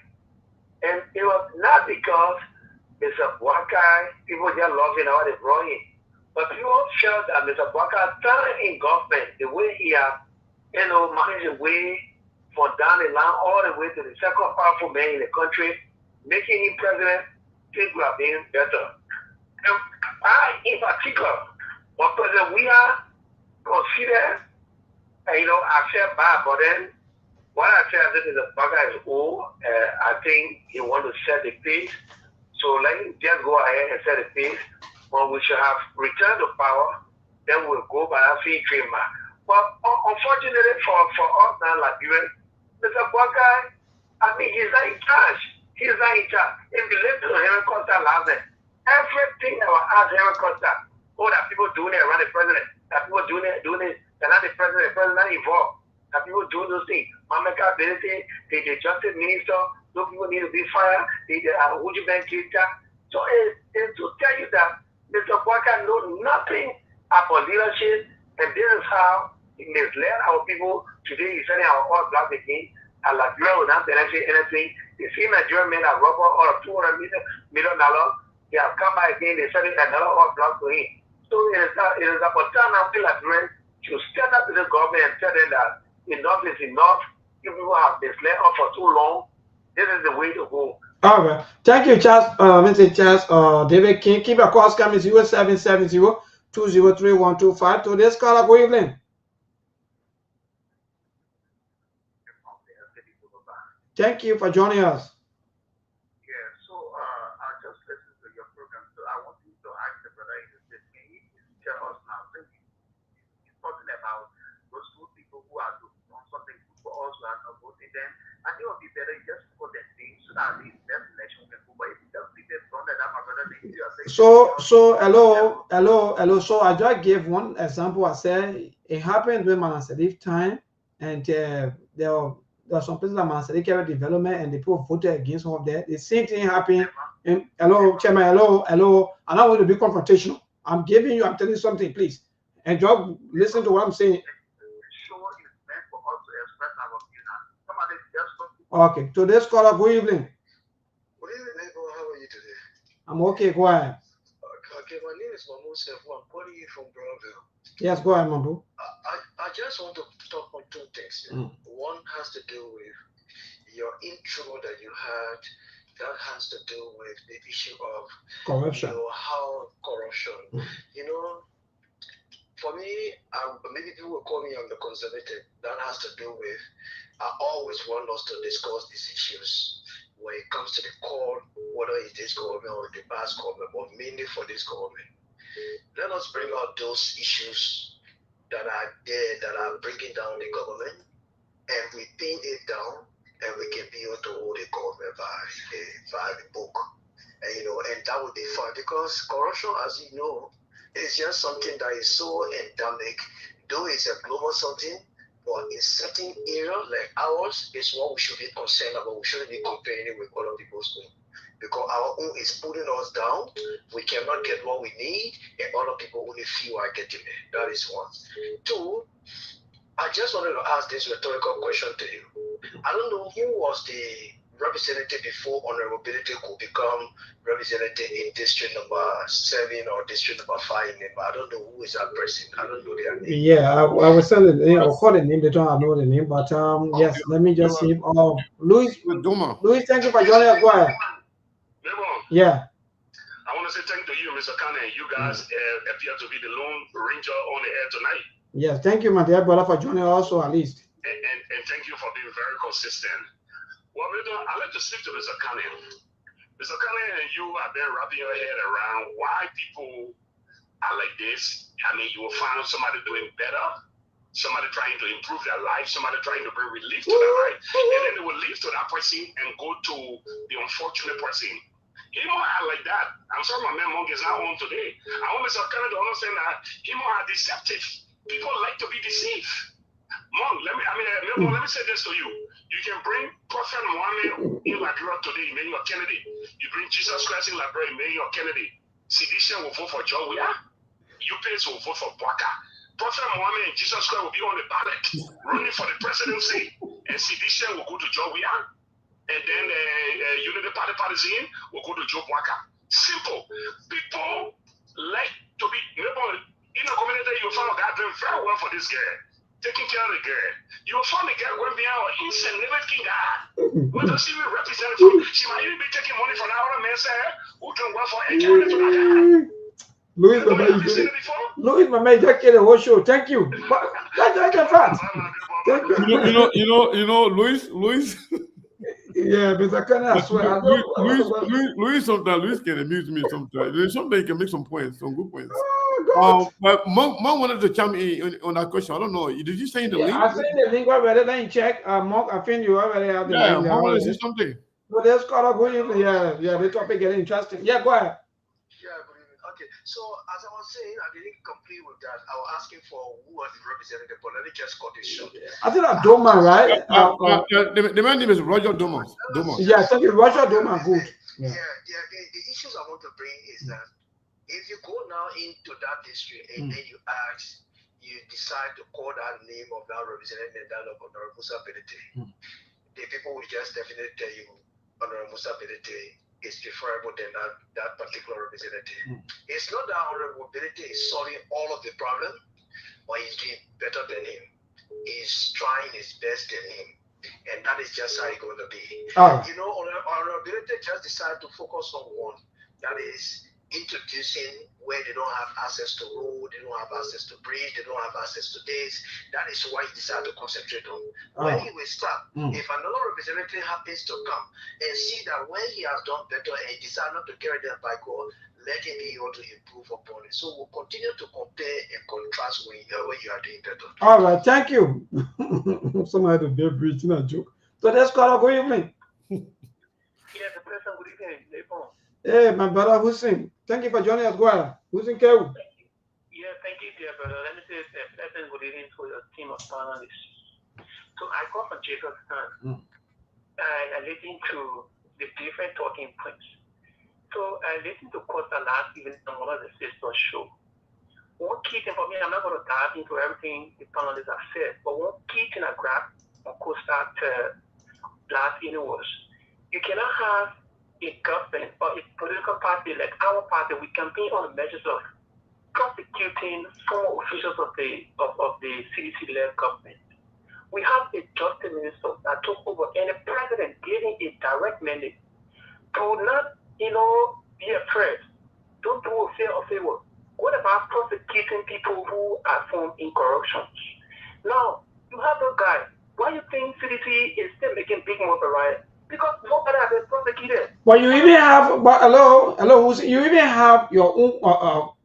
and it was not because Mr. Bwakai, people just loving how they brought in, but people felt that Mr. Bwakai started in government the way he has, managed the way from down the line all the way to the second powerful man in the country, making him president, things would have been better. And I, in particular, what president we are considered, I felt bad, but then what I said, this is a Bwakai is old. I think he want to set the pace. So let him just go ahead and set the pace. When we should have returned to power, then we'll go by that free trademark. But unfortunately for us now, Liberians, Mr. Bwakai, he's not in charge. He's not in charge. If you listen to Henry Costa last night, everything that was asked Henry Costa, that people doing it around the president, that people doing it, they're not the president not involved. That people doing those things. Mamaka ability, the justice minister, those people need to be fired, the Uji Bank teacher. So it's to tell you that Mr. Bwakai knows nothing about leadership, and this is how he misled our people. Today he's sending our all black again, and Liberia will not benefit anything. The same Nigerian men are robber or $200 million. They have come back again, they send another all black to him. So it is about time now Liberia to stand up to the government and tell them that enough is enough. You people have been led up for too long. This is the way to go. All right. Thank you, Charles. Mr. Charles, David King. Keep your calls coming 0770-203-125. Today's caller, good evening. Thank you for joining us. Yeah, so I just listened to your program. So I want you to ask the brother in the state, can you tell us now, he's talking about those two people who are doing something good for us, who are not voting them, and it would be better just for them so that the next election can go. But if you just leave it from that, my brother, hello. So I just gave one example. I said it happened during Manasseh time, and there are some places that Manasseh carried development, and the people voted against some of that. The same thing happened. And hello, Chairman. Hello. I'm not going to be confrontational. I'm telling you something, please. And Job, listen to what I'm saying. Okay, today's caller, good evening. Good evening, neighbor. How are you today? I'm okay, go ahead. Okay, my name is Mamu Sefu. I'm calling you from Brownville. Yes, go ahead, Mambo. I just want to talk on two things. One has to do with your intro that you had. That has to do with the issue of corruption. How corruption. For me, maybe people will call me on the conservative. That has to do with I always want us to discuss these issues when it comes to the core, whether it's this government or the past government, but mainly for this government. Let us bring out those issues that are there that are bringing down the government, and we pin it down, and we can be able to hold the government by the book, and that would be fun, because corruption, as you know, is just something that is so endemic, though it's a global something, but in certain areas like ours, is what we should be concerned about. We shouldn't be comparing it with other people's own, because our own is pulling us down. We cannot get what we need, and other people only feel are getting it. That is one. Two, I just wanted to ask this rhetorical question to you. I don't know who was the representative before honorability could become representative in district number 7 or district number 5 name. I don't know who is that person. I don't know their name. Yeah, I was saying the name. I'll call the name. They don't know the name, but yes. Let me just see. Louis, thank you for joining us. Go ahead. Yeah. I want to say thank you to you, Mr. Kane. You guys appear to be the lone ranger on the air tonight. Yes, thank you, my dear brother, for joining also at least. And thank you for being very consistent. Well, I'd like to speak to Mr. Kane. Mr. Kane, and you have been wrapping your head around why people are like this. I mean, you will find somebody doing better, somebody trying to improve their life, somebody trying to bring relief to their life, and then they will leave to that person and go to the unfortunate person. Him are like that. I'm sorry my man Monk is not on today. I want Mr. Kane to understand that him are deceptive. People like to be deceived. Monk, let me say this to you. You can bring Prophet Muhammad in Liberia today, Emmanuel Kennedy. You bring Jesus Christ in Liberia, Emmanuel Kennedy. Sedition will vote for John Weah. UPS will vote for Bwaka. Prophet Muhammad and Jesus Christ will be on the ballot, running for the presidency, and sedition will go to John Weah. And then Unity Party Partisan will go to Joe Bwaka. Simple. People like to be in a community. You'll find a guy doing very well for this girl, taking care of the girl. You'll find the girl going behind an insignificant guy. What does she represent? She might even be taking money from that other man who doing well for her and carrying it to that guy. Louis, my man, just get the whole show. Thank you. That's a fact. Thank you. Louis. Yeah, Mr. Kane, I swear. Louis can amuse me sometimes. Sometimes he can make some points, some good points. Oh, but Monk wanted to chime in on that question. I don't know. Did you say in the link? I sent the link already. Then check. Monk, I think you already have the link. Yeah, Monk wanted to say something. Well, let's call up. Yeah, the topic getting interesting. Yeah, go ahead. Yeah, good evening. Okay, so as I was saying, I didn't complete with that. I was asking for who was the representative, but let me just cut it short. I think that's Doma, right? The man's name is Roger Doma. Yeah, thank you, Roger Doma. Good. Yeah. The issues I want to bring is that if you go now into that district and then you decide to call that name of that representative, that of Honorable Musa Benete, the people will just definitely tell you Honorable Musa Benete is preferable than that particular representative. It's not that Honorable Benete is solving all of the problem, but he's doing better than him. He's trying his best than him. And that is just how it's going to be. Honorable Benete just decided to focus on one. That is introducing where they don't have access to road, they don't have access to bridge, they don't have access to this. That is why he decided to concentrate on. When he will start, if another representative happens to come and see that when he has done better and he decided not to carry them by God, let him be able to improve upon it. So we'll continue to compare and contrast when you are doing better. All right, thank you. Somebody had a big breach, not a joke. So let's call up. Good evening. Yeah, the person, good evening. Hey, my brother Hussein. Thank you for joining us. Go ahead. Hussein Kew. Yeah, thank you, dear brother. Let me say a good evening to your team of panelists. So I come from Jacobstown. I listen to the different talking points. So I listened to Costa last evening on one of the sisters' show. One key thing for me, I'm not going to dive into everything the panelists have said, but one key thing I grabbed on Costa last evening was you cannot have a government or a political party like our party. We campaign on the measures of prosecuting former officials of the Sktv-Lib government. We have a justice minister that took over, and the president giving a direct mandate to not, be afraid. Don't do a favor. What about prosecuting people who are found in corruption? Now, you have those guys. Why do you think CDC is still making big moves, right? Because nobody has been prosecuted. But you even have, you even have your own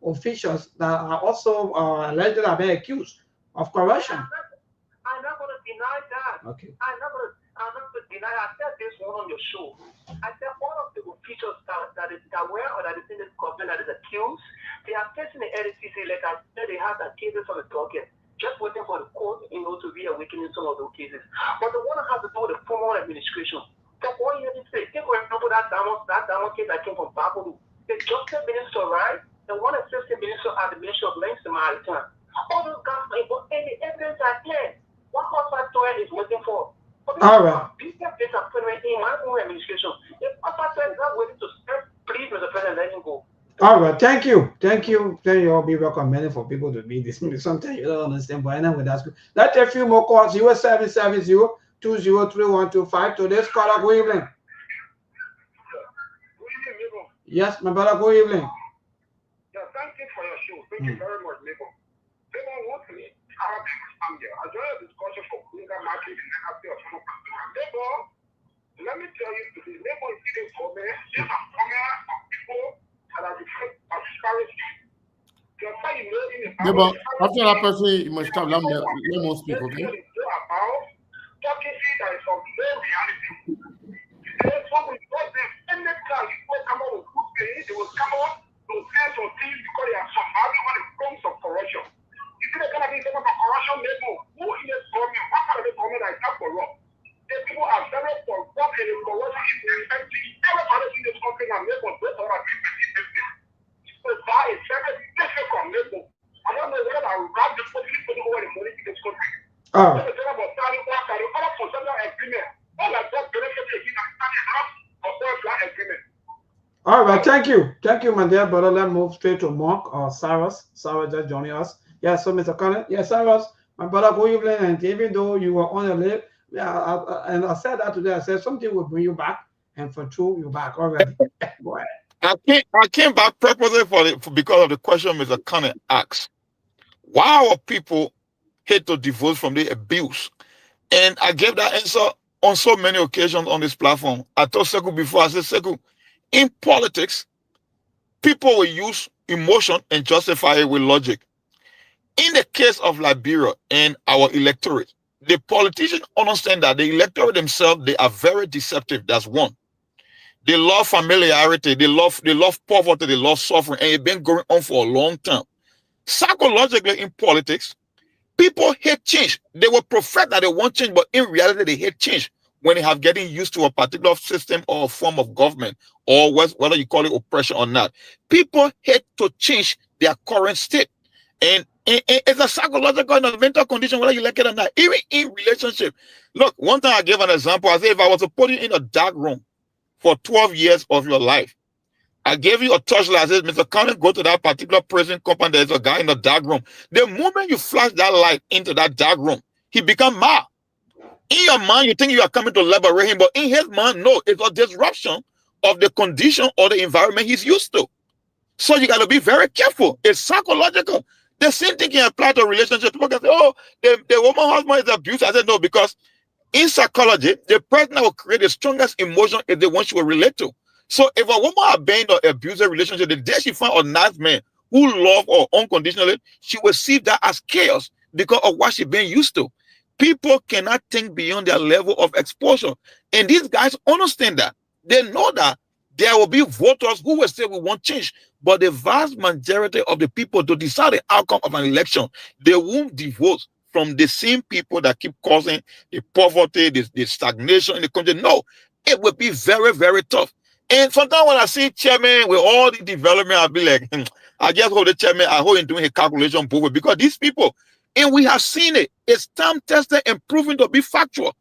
officials that are also allegedly being accused of corruption. I'm not going to deny that. Okay. I'm not going to deny. I said this one on your show. I said all of the officials that were or that is in this government that is accused, they are facing the LCC. Like I said, they have their cases on the docket, just waiting for the court, to reawaken some of those cases. But the one that has to do with the formal administration. So what you say, take for example that diamond case that came from Babulu. The justice minister, right? The one assistant minister at the Ministry of Lands and Maritime. All those guys, but any evidence I can. What hospital is waiting for? All right. This appointment in my own administration. If hospital is not waiting to step, please, Mr. President, let him go. All right, thank you. Then you'll be recommended for people to be this. Sometimes you don't understand, but anyway, that's good. Let's take a few more calls. 0770-203-125. Today's caller, good evening. Yes, my brother, good evening. Yeah, thank you for your show. Thank you very much, Mabel. What to me? I joined a discussion for Kunga market and then after Mabel, let me tell you today, Mabel is getting for me. These are formula of people that are reflect transparency. Yeah, but after that person, you must stop. Let me speak, okay? About talking that is of no reality. There's what we got them. Anytime people come out with good things, they will come out to say some things because they are surviving when it comes to corruption. You see, they're going to be talking about corruption, maybe who in this government, what kind of a government that is not corrupt? The people are very corrupt and the corruption is empty. Everybody in this country now, maybe those are our people. So that is very difficult, maybe. I don't know whether I will grab the people who are the money in this country. Oh. All right, thank you, my dear brother. Let's move straight to Mark or Cyrus. Cyrus just joining us. Yes, so Mr. Collins. Yes, Cyrus, my brother, good evening. And even though you were on the list, and I said that today, I said something will bring you back, and for true, you're back already. Go ahead. I came back purposely because of the question Mr. Connor asked. Why are people hate to divorce from the abuse? And I gave that answer on so many occasions on this platform. I told Sekou before, I said, Sekou, in politics, people will use emotion and justify it with logic. In the case of Liberia and our electorate, the politicians understand that the electorate themselves, they are very deceptive. That's one. They love familiarity, they love poverty, they love suffering, and it's been going on for a long time. Psychologically, in politics, people hate change. They will profess that they want change, but in reality, they hate change when they have getting used to a particular system or form of government, or whether you call it oppression or not. People hate to change their current state. And it's a psychological and a mental condition, whether you like it or not. Even in relationship. Look, one time I gave an example. I said, if I was to put you in a dark room for 12 years of your life, I gave you a torchlight. I said, Mr. Connor, go to that particular prison company. There's a guy in the dark room. The moment you flash that light into that dark room, he becomes mad. In your mind, you think you are coming to liberate him, but in his mind, no, it's a disruption of the condition or the environment he's used to. So you got to be very careful. It's psychological. The same thing can apply to relationships. People can say, oh, the woman husband is abused. I said, no, because in psychology, the person that will create the strongest emotion is the one she will relate to. So if a woman abandons or abuses a relationship, the day she finds a nice man who loves her unconditionally, she will see that as chaos because of what she's been used to. People cannot think beyond their level of exposure. And these guys understand that. They know that there will be voters who will say we want change. But the vast majority of the people to decide the outcome of an election, they won't divorce from the same people that keep causing the poverty, the stagnation in the country. No, it will be very, very tough. And sometimes when I see chairman with all the development, I'll be like, I just hold the chairman, I hold him doing a calculation both because these people, and we have seen it, it's time tested and proven to be factual.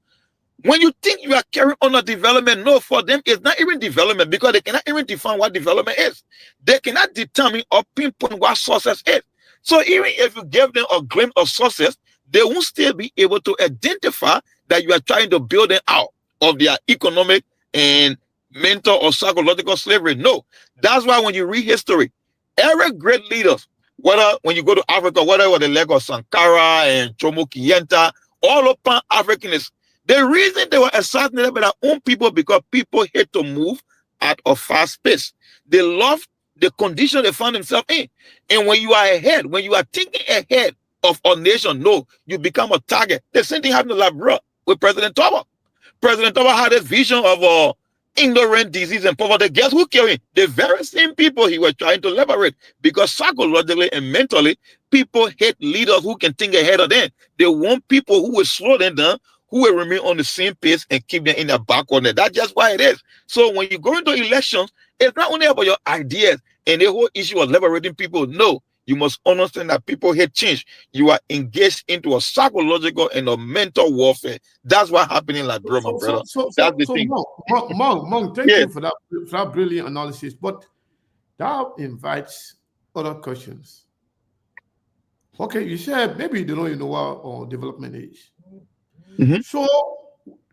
When you think you are carrying on a development, no, for them, it's not even development because they cannot even define what development is. They cannot determine or pinpoint what success is. So even if you give them a glimpse of success, they won't still be able to identify that you are trying to build them out of their economic and mental or psychological slavery. No, that's why when you read history, every great leaders, whether when you go to Africa, whether with the leg of Sankara and Jomo Kenyatta, all of pan Africanists, the reason they were assassinated by their own people because people hate to move at a fast pace. They love the condition they found themselves in. And when you are ahead, when you are thinking ahead of a nation, no, you become a target. The same thing happened to Liberia with President Toba. President Toba had this vision of ignorant disease and poverty. Guess who killed him? The very same people he was trying to liberate, because psychologically and mentally, people hate leaders who can think ahead of them. They want people who will slow them down, who will remain on the same pace and keep them in the back corner. That's just why it is. So when you go into elections, it's not only about your ideas and the whole issue of liberating people. No, you must understand that people hate change. You are engaged into a psychological and a mental warfare. That's what happened in Liberia, my brother. That's the thing. Monk, thank you for that brilliant analysis. But that invites other questions. Okay, you said maybe you don't even know what development is. Mm-hmm. So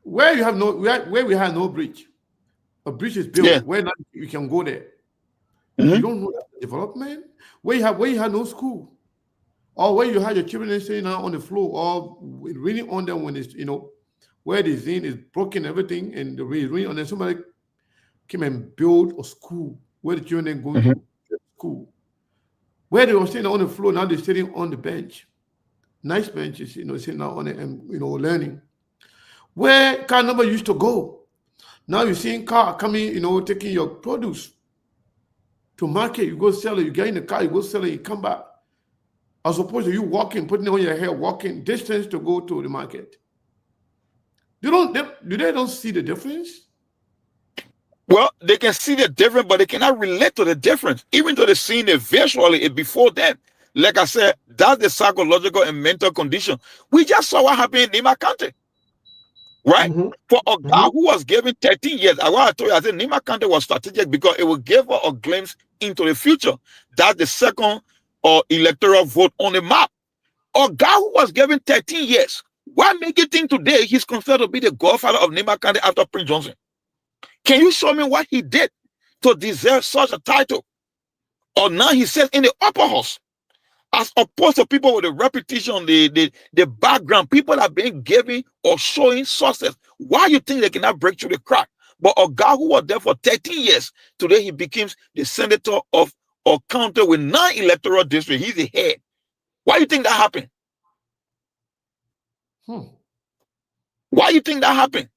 where we have no bridge, a bridge is built where now you can go there. Mm-hmm. You don't know that development. Where you have no school, or where you have your children sitting out on the floor, or raining on them when it's where the zinc is broken, everything, and the rain is raining on them. Somebody came and built a school where the children go to school. Where they were sitting on the floor, now they're sitting on the bench. Nice benches, sitting out on it and learning. Where car number used to go. Now you're seeing car coming, taking your produce to market. You go sell it, you get in the car, you go sell it, you come back. As opposed to you walking, putting it on your hair, walking distance to go to the market. They don't see the difference? Well, they can see the difference, but they cannot relate to the difference, even though they're seeing it visually before them. Like I said, that's the psychological and mental condition. We just saw what happened in Nima County, right? Mm-hmm. For a guy who was given 13 years, I told you, I said Nima County was strategic because it would give her a glimpse into the future. That's the second electoral vote on the map. A guy who was given 13 years, why make you think today he's considered to be the godfather of Nima County after Prince Johnson? Can you show me what he did to deserve such a title? Or now he says in the upper house, as opposed to people with a reputation, the background, people are being given or showing success. Why you think they cannot break through the crack? But a guy who was there for 13 years, today he becomes the senator of a county with 9 electoral districts. He's the head. Why you think that happened? Why you think that happened?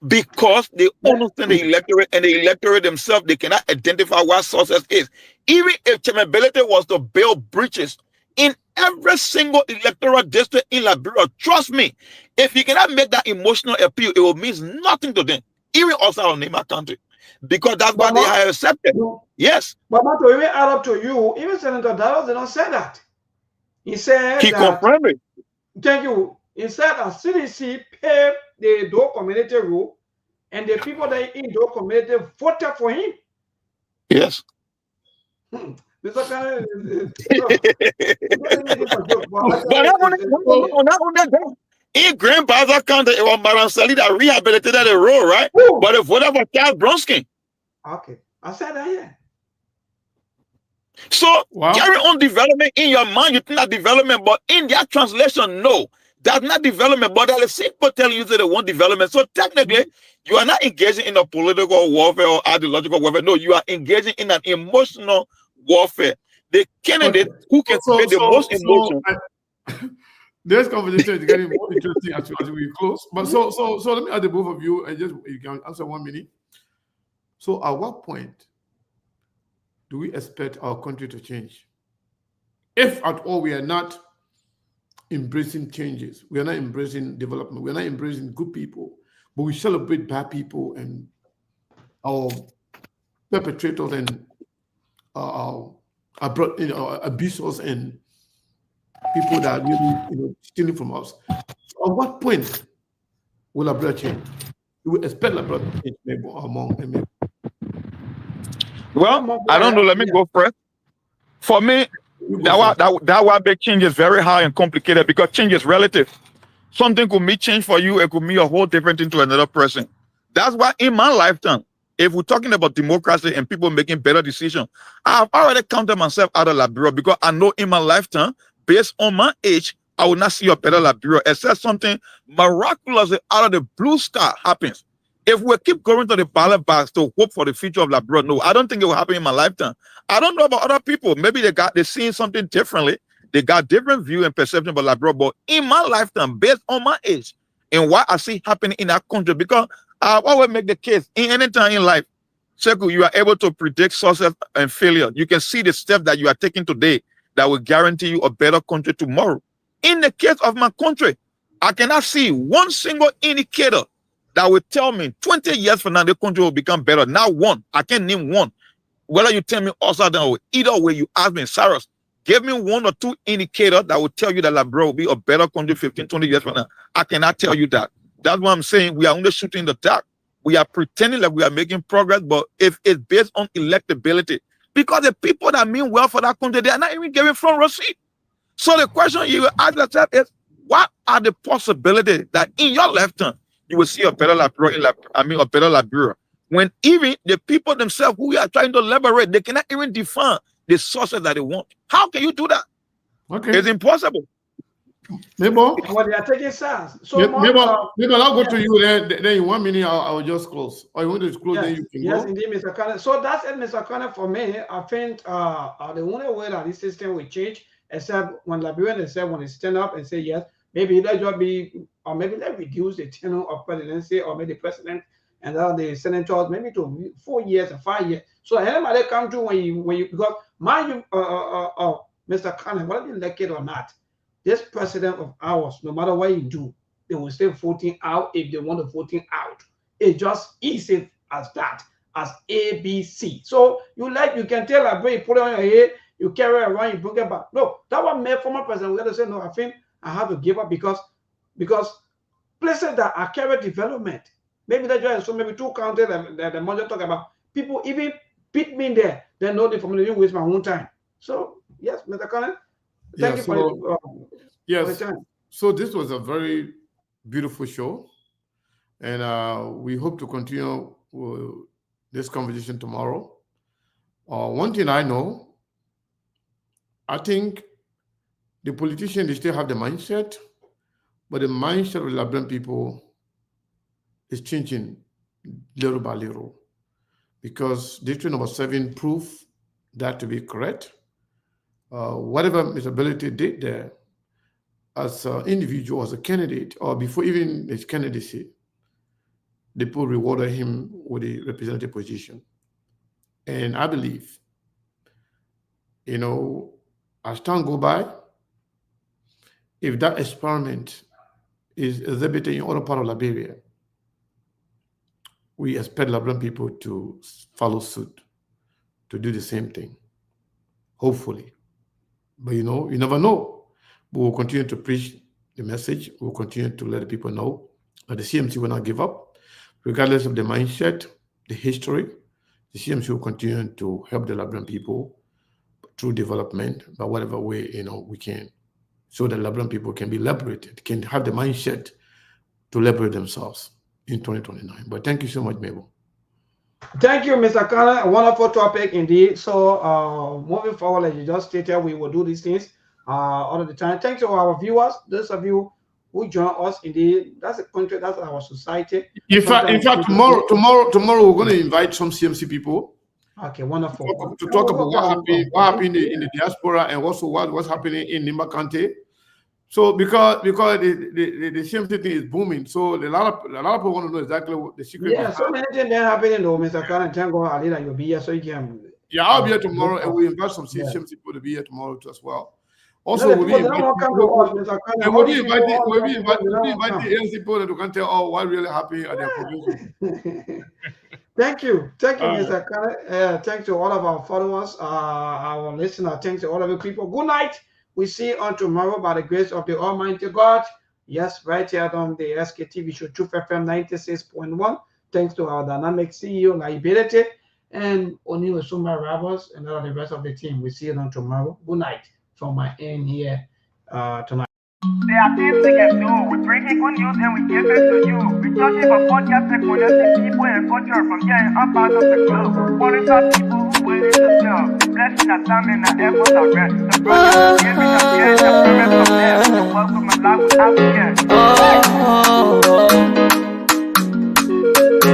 Because they understand the electorate, and the electorate themselves, they cannot identify what success is. Even if chairmanability was to build bridges in every single electoral district in Liberia, trust me, if you cannot make that emotional appeal, it will mean nothing to them, even outside of Nima County, because that's what they have accepted. Yes. But to even add up to you, even Senator Dallas did not say that. He said he confirmed it. Thank you. He said that CDC paid the Dole community rule, and the people that in Dole community voted for him. Yes. This kind of, in Grand Bazaar County, it was Maransali that rehabilitated the road, right? Ooh. But if whatever Charles Bronsky. Okay, I said that here. So carry on development in your mind. You think that development, but in their translation, no, that's not development. But they're the same people telling you that they want development. So technically, you are not engaging in a political warfare or ideological warfare. No, you are engaging in an emotional warfare. The candidate who can create the most emotion. This conversation is getting more interesting as we close. But so let me ask the both of you, and you can answer 1 minute. So at what point do we expect our country to change? If at all we are not embracing changes, we are not embracing development, we are not embracing good people, but we celebrate bad people and our perpetrators and abusers and people that are really stealing from us. So at what point will Liberia change? We will expect Liberia to change among. Well, I don't know. Let me go first. For me, that one big change is very hard and complicated because change is relative. Something could mean change for you, it could mean a whole different thing to another person. That's why in my lifetime, if we're talking about democracy and people making better decisions, I've already counted myself out of Liberia because I know in my lifetime, based on my age, I will not see a better Liberia except something miraculous out of the blue sky happens. If we keep going to the ballot box to hope for the future of Liberia, no, I don't think it will happen in my lifetime. I don't know about other people. Maybe they're seeing something differently. They got different view and perception about Liberia. But in my lifetime, based on my age and what I see happening in our country, because what will make the case in any time in life, Sekou, you are able to predict success and failure. You can see the steps that you are taking today that will guarantee you a better country tomorrow. In the case of my country, I cannot see one single indicator that will tell me 20 years from now the country will become better. Not one. I can't name one. Whether you tell me upside down or either way you ask me, Cyrus, give me one or two indicators that will tell you that Liberia will be a better country 15, 20 years from now. I cannot tell you that. That's what I'm saying. We are only shooting the dark. We are pretending that we are making progress, but if it's based on electability, because the people that mean well for that country, they are not even giving front row seat. So the question you will ask yourself is, what are the possibilities that in your lifetime you will see a better Liberia, a better Liberia, when even the people themselves who we are trying to liberate, they cannot even define the sources that they want. How can you do that? Okay. It's impossible. Well, they are taking SARS. So maybe I'll go to you then in 1 minute I'll just close. Or you want to close, then you can go. Yes, indeed, Mr. Kane. So that's it, Mr. Kane. For me, I think the only way that this system will change, except when Liberians when they stand up and say yes, maybe let just be, or maybe let's reduce the tenure of presidency, or maybe the president and the senators maybe to 4 years and 5 years. So anybody come to when you because mind you, Mr. Kane, whether you elected or not, this president of ours, no matter what you do, they will still voting out if they want to voting out. It's just easy as that, as ABC. So you can tell a you put it on your head, you carry it around, you bring it back. No, that one made former president. We got to say no. I think I have to give up because places that are carry development, maybe that's just so maybe 2 counties that the mother talk about. People even beat me there. They know the formula. You waste my own time. So yes, Mr. Kane. Thank you for your time. So this was a very beautiful show, and we hope to continue this conversation tomorrow. One thing I know, I think the politicians, they still have the mindset, but the mindset of the Liberian people is changing little by little, because District Number 7 proved that to be correct. Whatever Mr. Ability did there as an individual, as a candidate, or before even his candidacy, the people rewarded him with a representative position. And I believe, as time go by, if that experiment is exhibited in other part of Liberia, we expect Liberian people to follow suit, to do the same thing, hopefully. But you never know. But we'll continue to preach the message. We'll continue to let the people know that the CMC will not give up, regardless of the mindset, the history. The CMC will continue to help the Liberian people through development, by whatever way we can, so that Liberian people can be liberated, can have the mindset to liberate themselves in 2029. But thank you so much, Mabel. Thank you, Mr. Kane. A wonderful topic indeed. So moving forward, as you just stated, we will do these things all of the time. Thanks to our viewers, those of you who join us. Indeed, that's a country, that's our society. In fact, tomorrow we're going to invite some CMC people. Okay, wonderful. To talk about what happened in the diaspora, and also what's happening in Nimba County. So because the CMC thing is booming, so a lot of people want to know exactly what the secret. Yeah, so many things that happening though, Mr. Kane. Thank God, Alida, you'll be here, so you can. Yeah, I'll be here tomorrow, and we invite some CMC people to be here tomorrow too as well. Also, we'll be inviting the ANC people that can tell what really happened at their provision. Thank you, Mr. Kenneth. Thanks to all of our followers, our listeners. Thanks to all of you people. Good night. We see you on tomorrow by the grace of the Almighty God. Yes, right here on the SKTV show, Truth FM 96.1. Thanks to our dynamic CEO, Liability, and Oni Osuma Rabos, and all the rest of the team. We see you on tomorrow. Good night from my end here tonight. There are things we can do. We bring in good news and we give it to you. We touch it for podcast and connecting people and culture from here and up out of the club. Qualified people who waiting to sell. The blessing that time and the efforts are rest. The brothers giving us the end, the promise of them. The welcome my life without fear.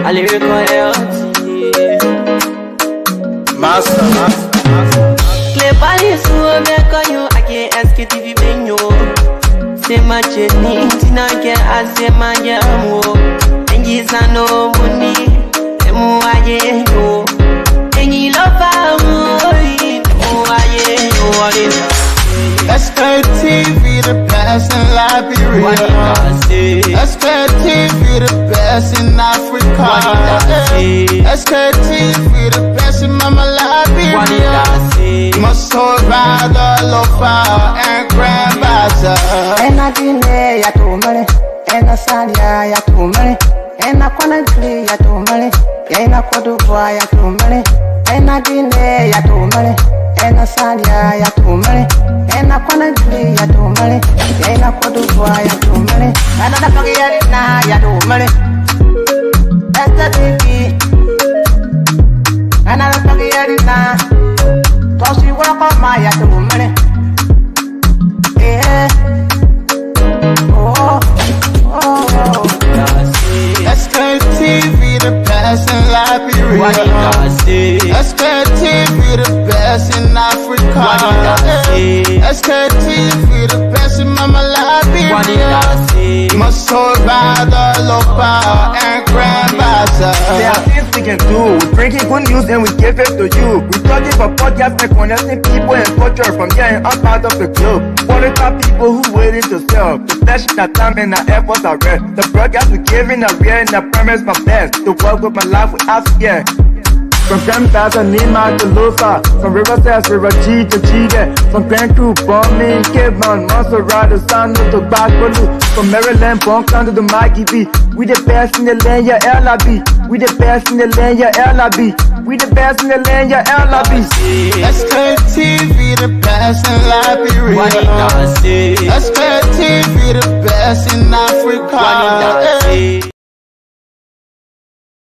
I lyrical health. Master. Clay Paris, who am I call you? I can't ask you if you been you. Say my journey, Tina can ask my yamu. And yes, I know money. And more, I know. And you love Sktv, the best in Liberia. Sktv, the best in Africa. Sktv, the best in Mama Liberia. Must survive the lofa and grandmaster. And I delay ya to money, and I salia ya to money, and I wanna play ya to money, and I could do boy ya to money, and I delay ya to money, and I salia ya to money, and I wanna play ya to money, and I could do boy ya to money, and I forget now ya to money. That's the TV, and I forget it now. Cause you work on my ya to money. Yeah. Sktv, the best in Liberia. Sktv, the best in Africa. Sktv, the best in Mama Liberia. Must survive the lofa and grandmaster. There are things we can do. We bring in good news and we give it to you. We touch it for podcast and connecting people and culture from here and up out of the club. Qualified people who waiting to sell. The blessing that time and the efforts are rest. The broadcast we giving are real and the promise my best. To work with my life without fear. From Grandpa's and Nima to Lufa, from Riverside to Raji to Chile, from Grand Crew, Bombing, Kidman, Montserrat, San to Bacalu, from Maryland, Bonkan to the Maggie B. We the best in the land, yeah, LIB. We the best in the land, yeah, LIB. We the best in the land, yeah, LIB. Sktv, the best in Liberia. Sktv, the best in Africa.